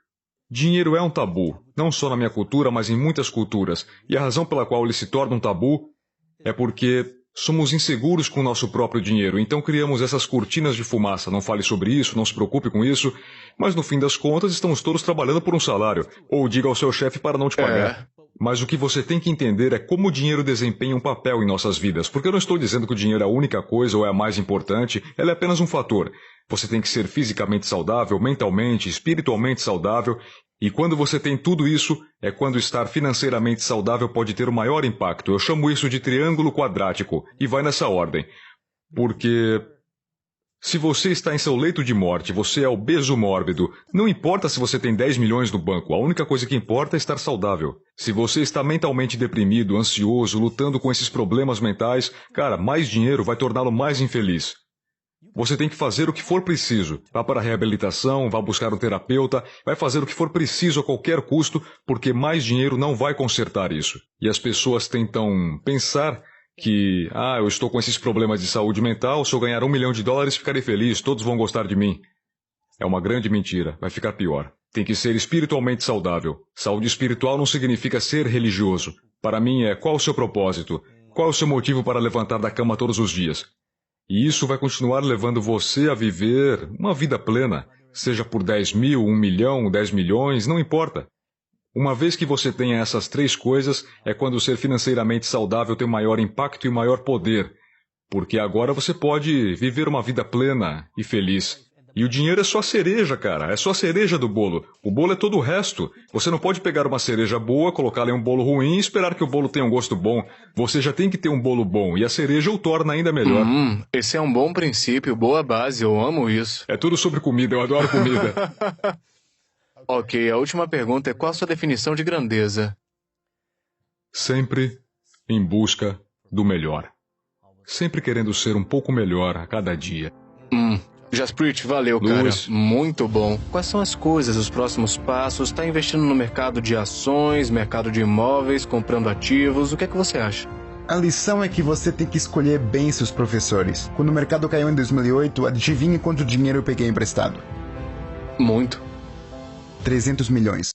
dinheiro é um tabu, não só na minha cultura, mas em muitas culturas. E a razão pela qual ele se torna um tabu é porque somos inseguros com o nosso próprio dinheiro, então criamos essas cortinas de fumaça. Não fale sobre isso, não se preocupe com isso, mas no fim das contas estamos todos trabalhando por um salário. Ou diga ao seu chefe para não te pagar. Mas o que você tem que entender é como o dinheiro desempenha um papel em nossas vidas, porque eu não estou dizendo que o dinheiro é a única coisa ou é a mais importante, ela é apenas um fator. Você tem que ser fisicamente saudável, mentalmente, espiritualmente saudável, e quando você tem tudo isso, é quando estar financeiramente saudável pode ter o maior impacto. Eu chamo isso de triângulo quadrático, e vai nessa ordem. Porque se você está em seu leito de morte, você é obeso mórbido, não importa se você tem 10 milhões no banco, a única coisa que importa é estar saudável. Se você está mentalmente deprimido, ansioso, lutando com esses problemas mentais, cara, mais dinheiro vai torná-lo mais infeliz. Você tem que fazer o que for preciso. Vá para a reabilitação, vá buscar um terapeuta, vai fazer o que for preciso a qualquer custo, porque mais dinheiro não vai consertar isso. E as pessoas tentam pensar que, eu estou com esses problemas de saúde mental, se eu ganhar $1 milhão ficarei feliz, todos vão gostar de mim. É uma grande mentira, vai ficar pior. Tem que ser espiritualmente saudável. Saúde espiritual não significa ser religioso. Para mim é qual o seu propósito, qual o seu motivo para levantar da cama todos os dias. E isso vai continuar levando você a viver uma vida plena, seja por 10 mil, 1 milhão, 10 milhões, não importa. Uma vez que você tenha essas três coisas, é quando ser financeiramente saudável tem maior impacto e maior poder. Porque agora você pode viver uma vida plena e feliz. E o dinheiro é só a cereja, cara. É só a cereja do bolo. O bolo é todo o resto. Você não pode pegar uma cereja boa, colocá-la em um bolo ruim e esperar que o bolo tenha um gosto bom. Você já tem que ter um bolo bom. E a cereja o torna ainda melhor. Esse é um bom princípio, boa base. Eu amo isso. É tudo sobre comida. Eu adoro comida. Ok, a última pergunta é qual a sua definição de grandeza? Sempre em busca do melhor. Sempre querendo ser um pouco melhor a cada dia. Jasprit, valeu, cara. Luiz. Muito bom. Quais são as coisas, os próximos passos? Está investindo no mercado de ações, mercado de imóveis, comprando ativos? O que é que você acha? A lição é que você tem que escolher bem seus professores. Quando o mercado caiu em 2008, adivinhe quanto dinheiro eu peguei emprestado? Muito. 300 milhões.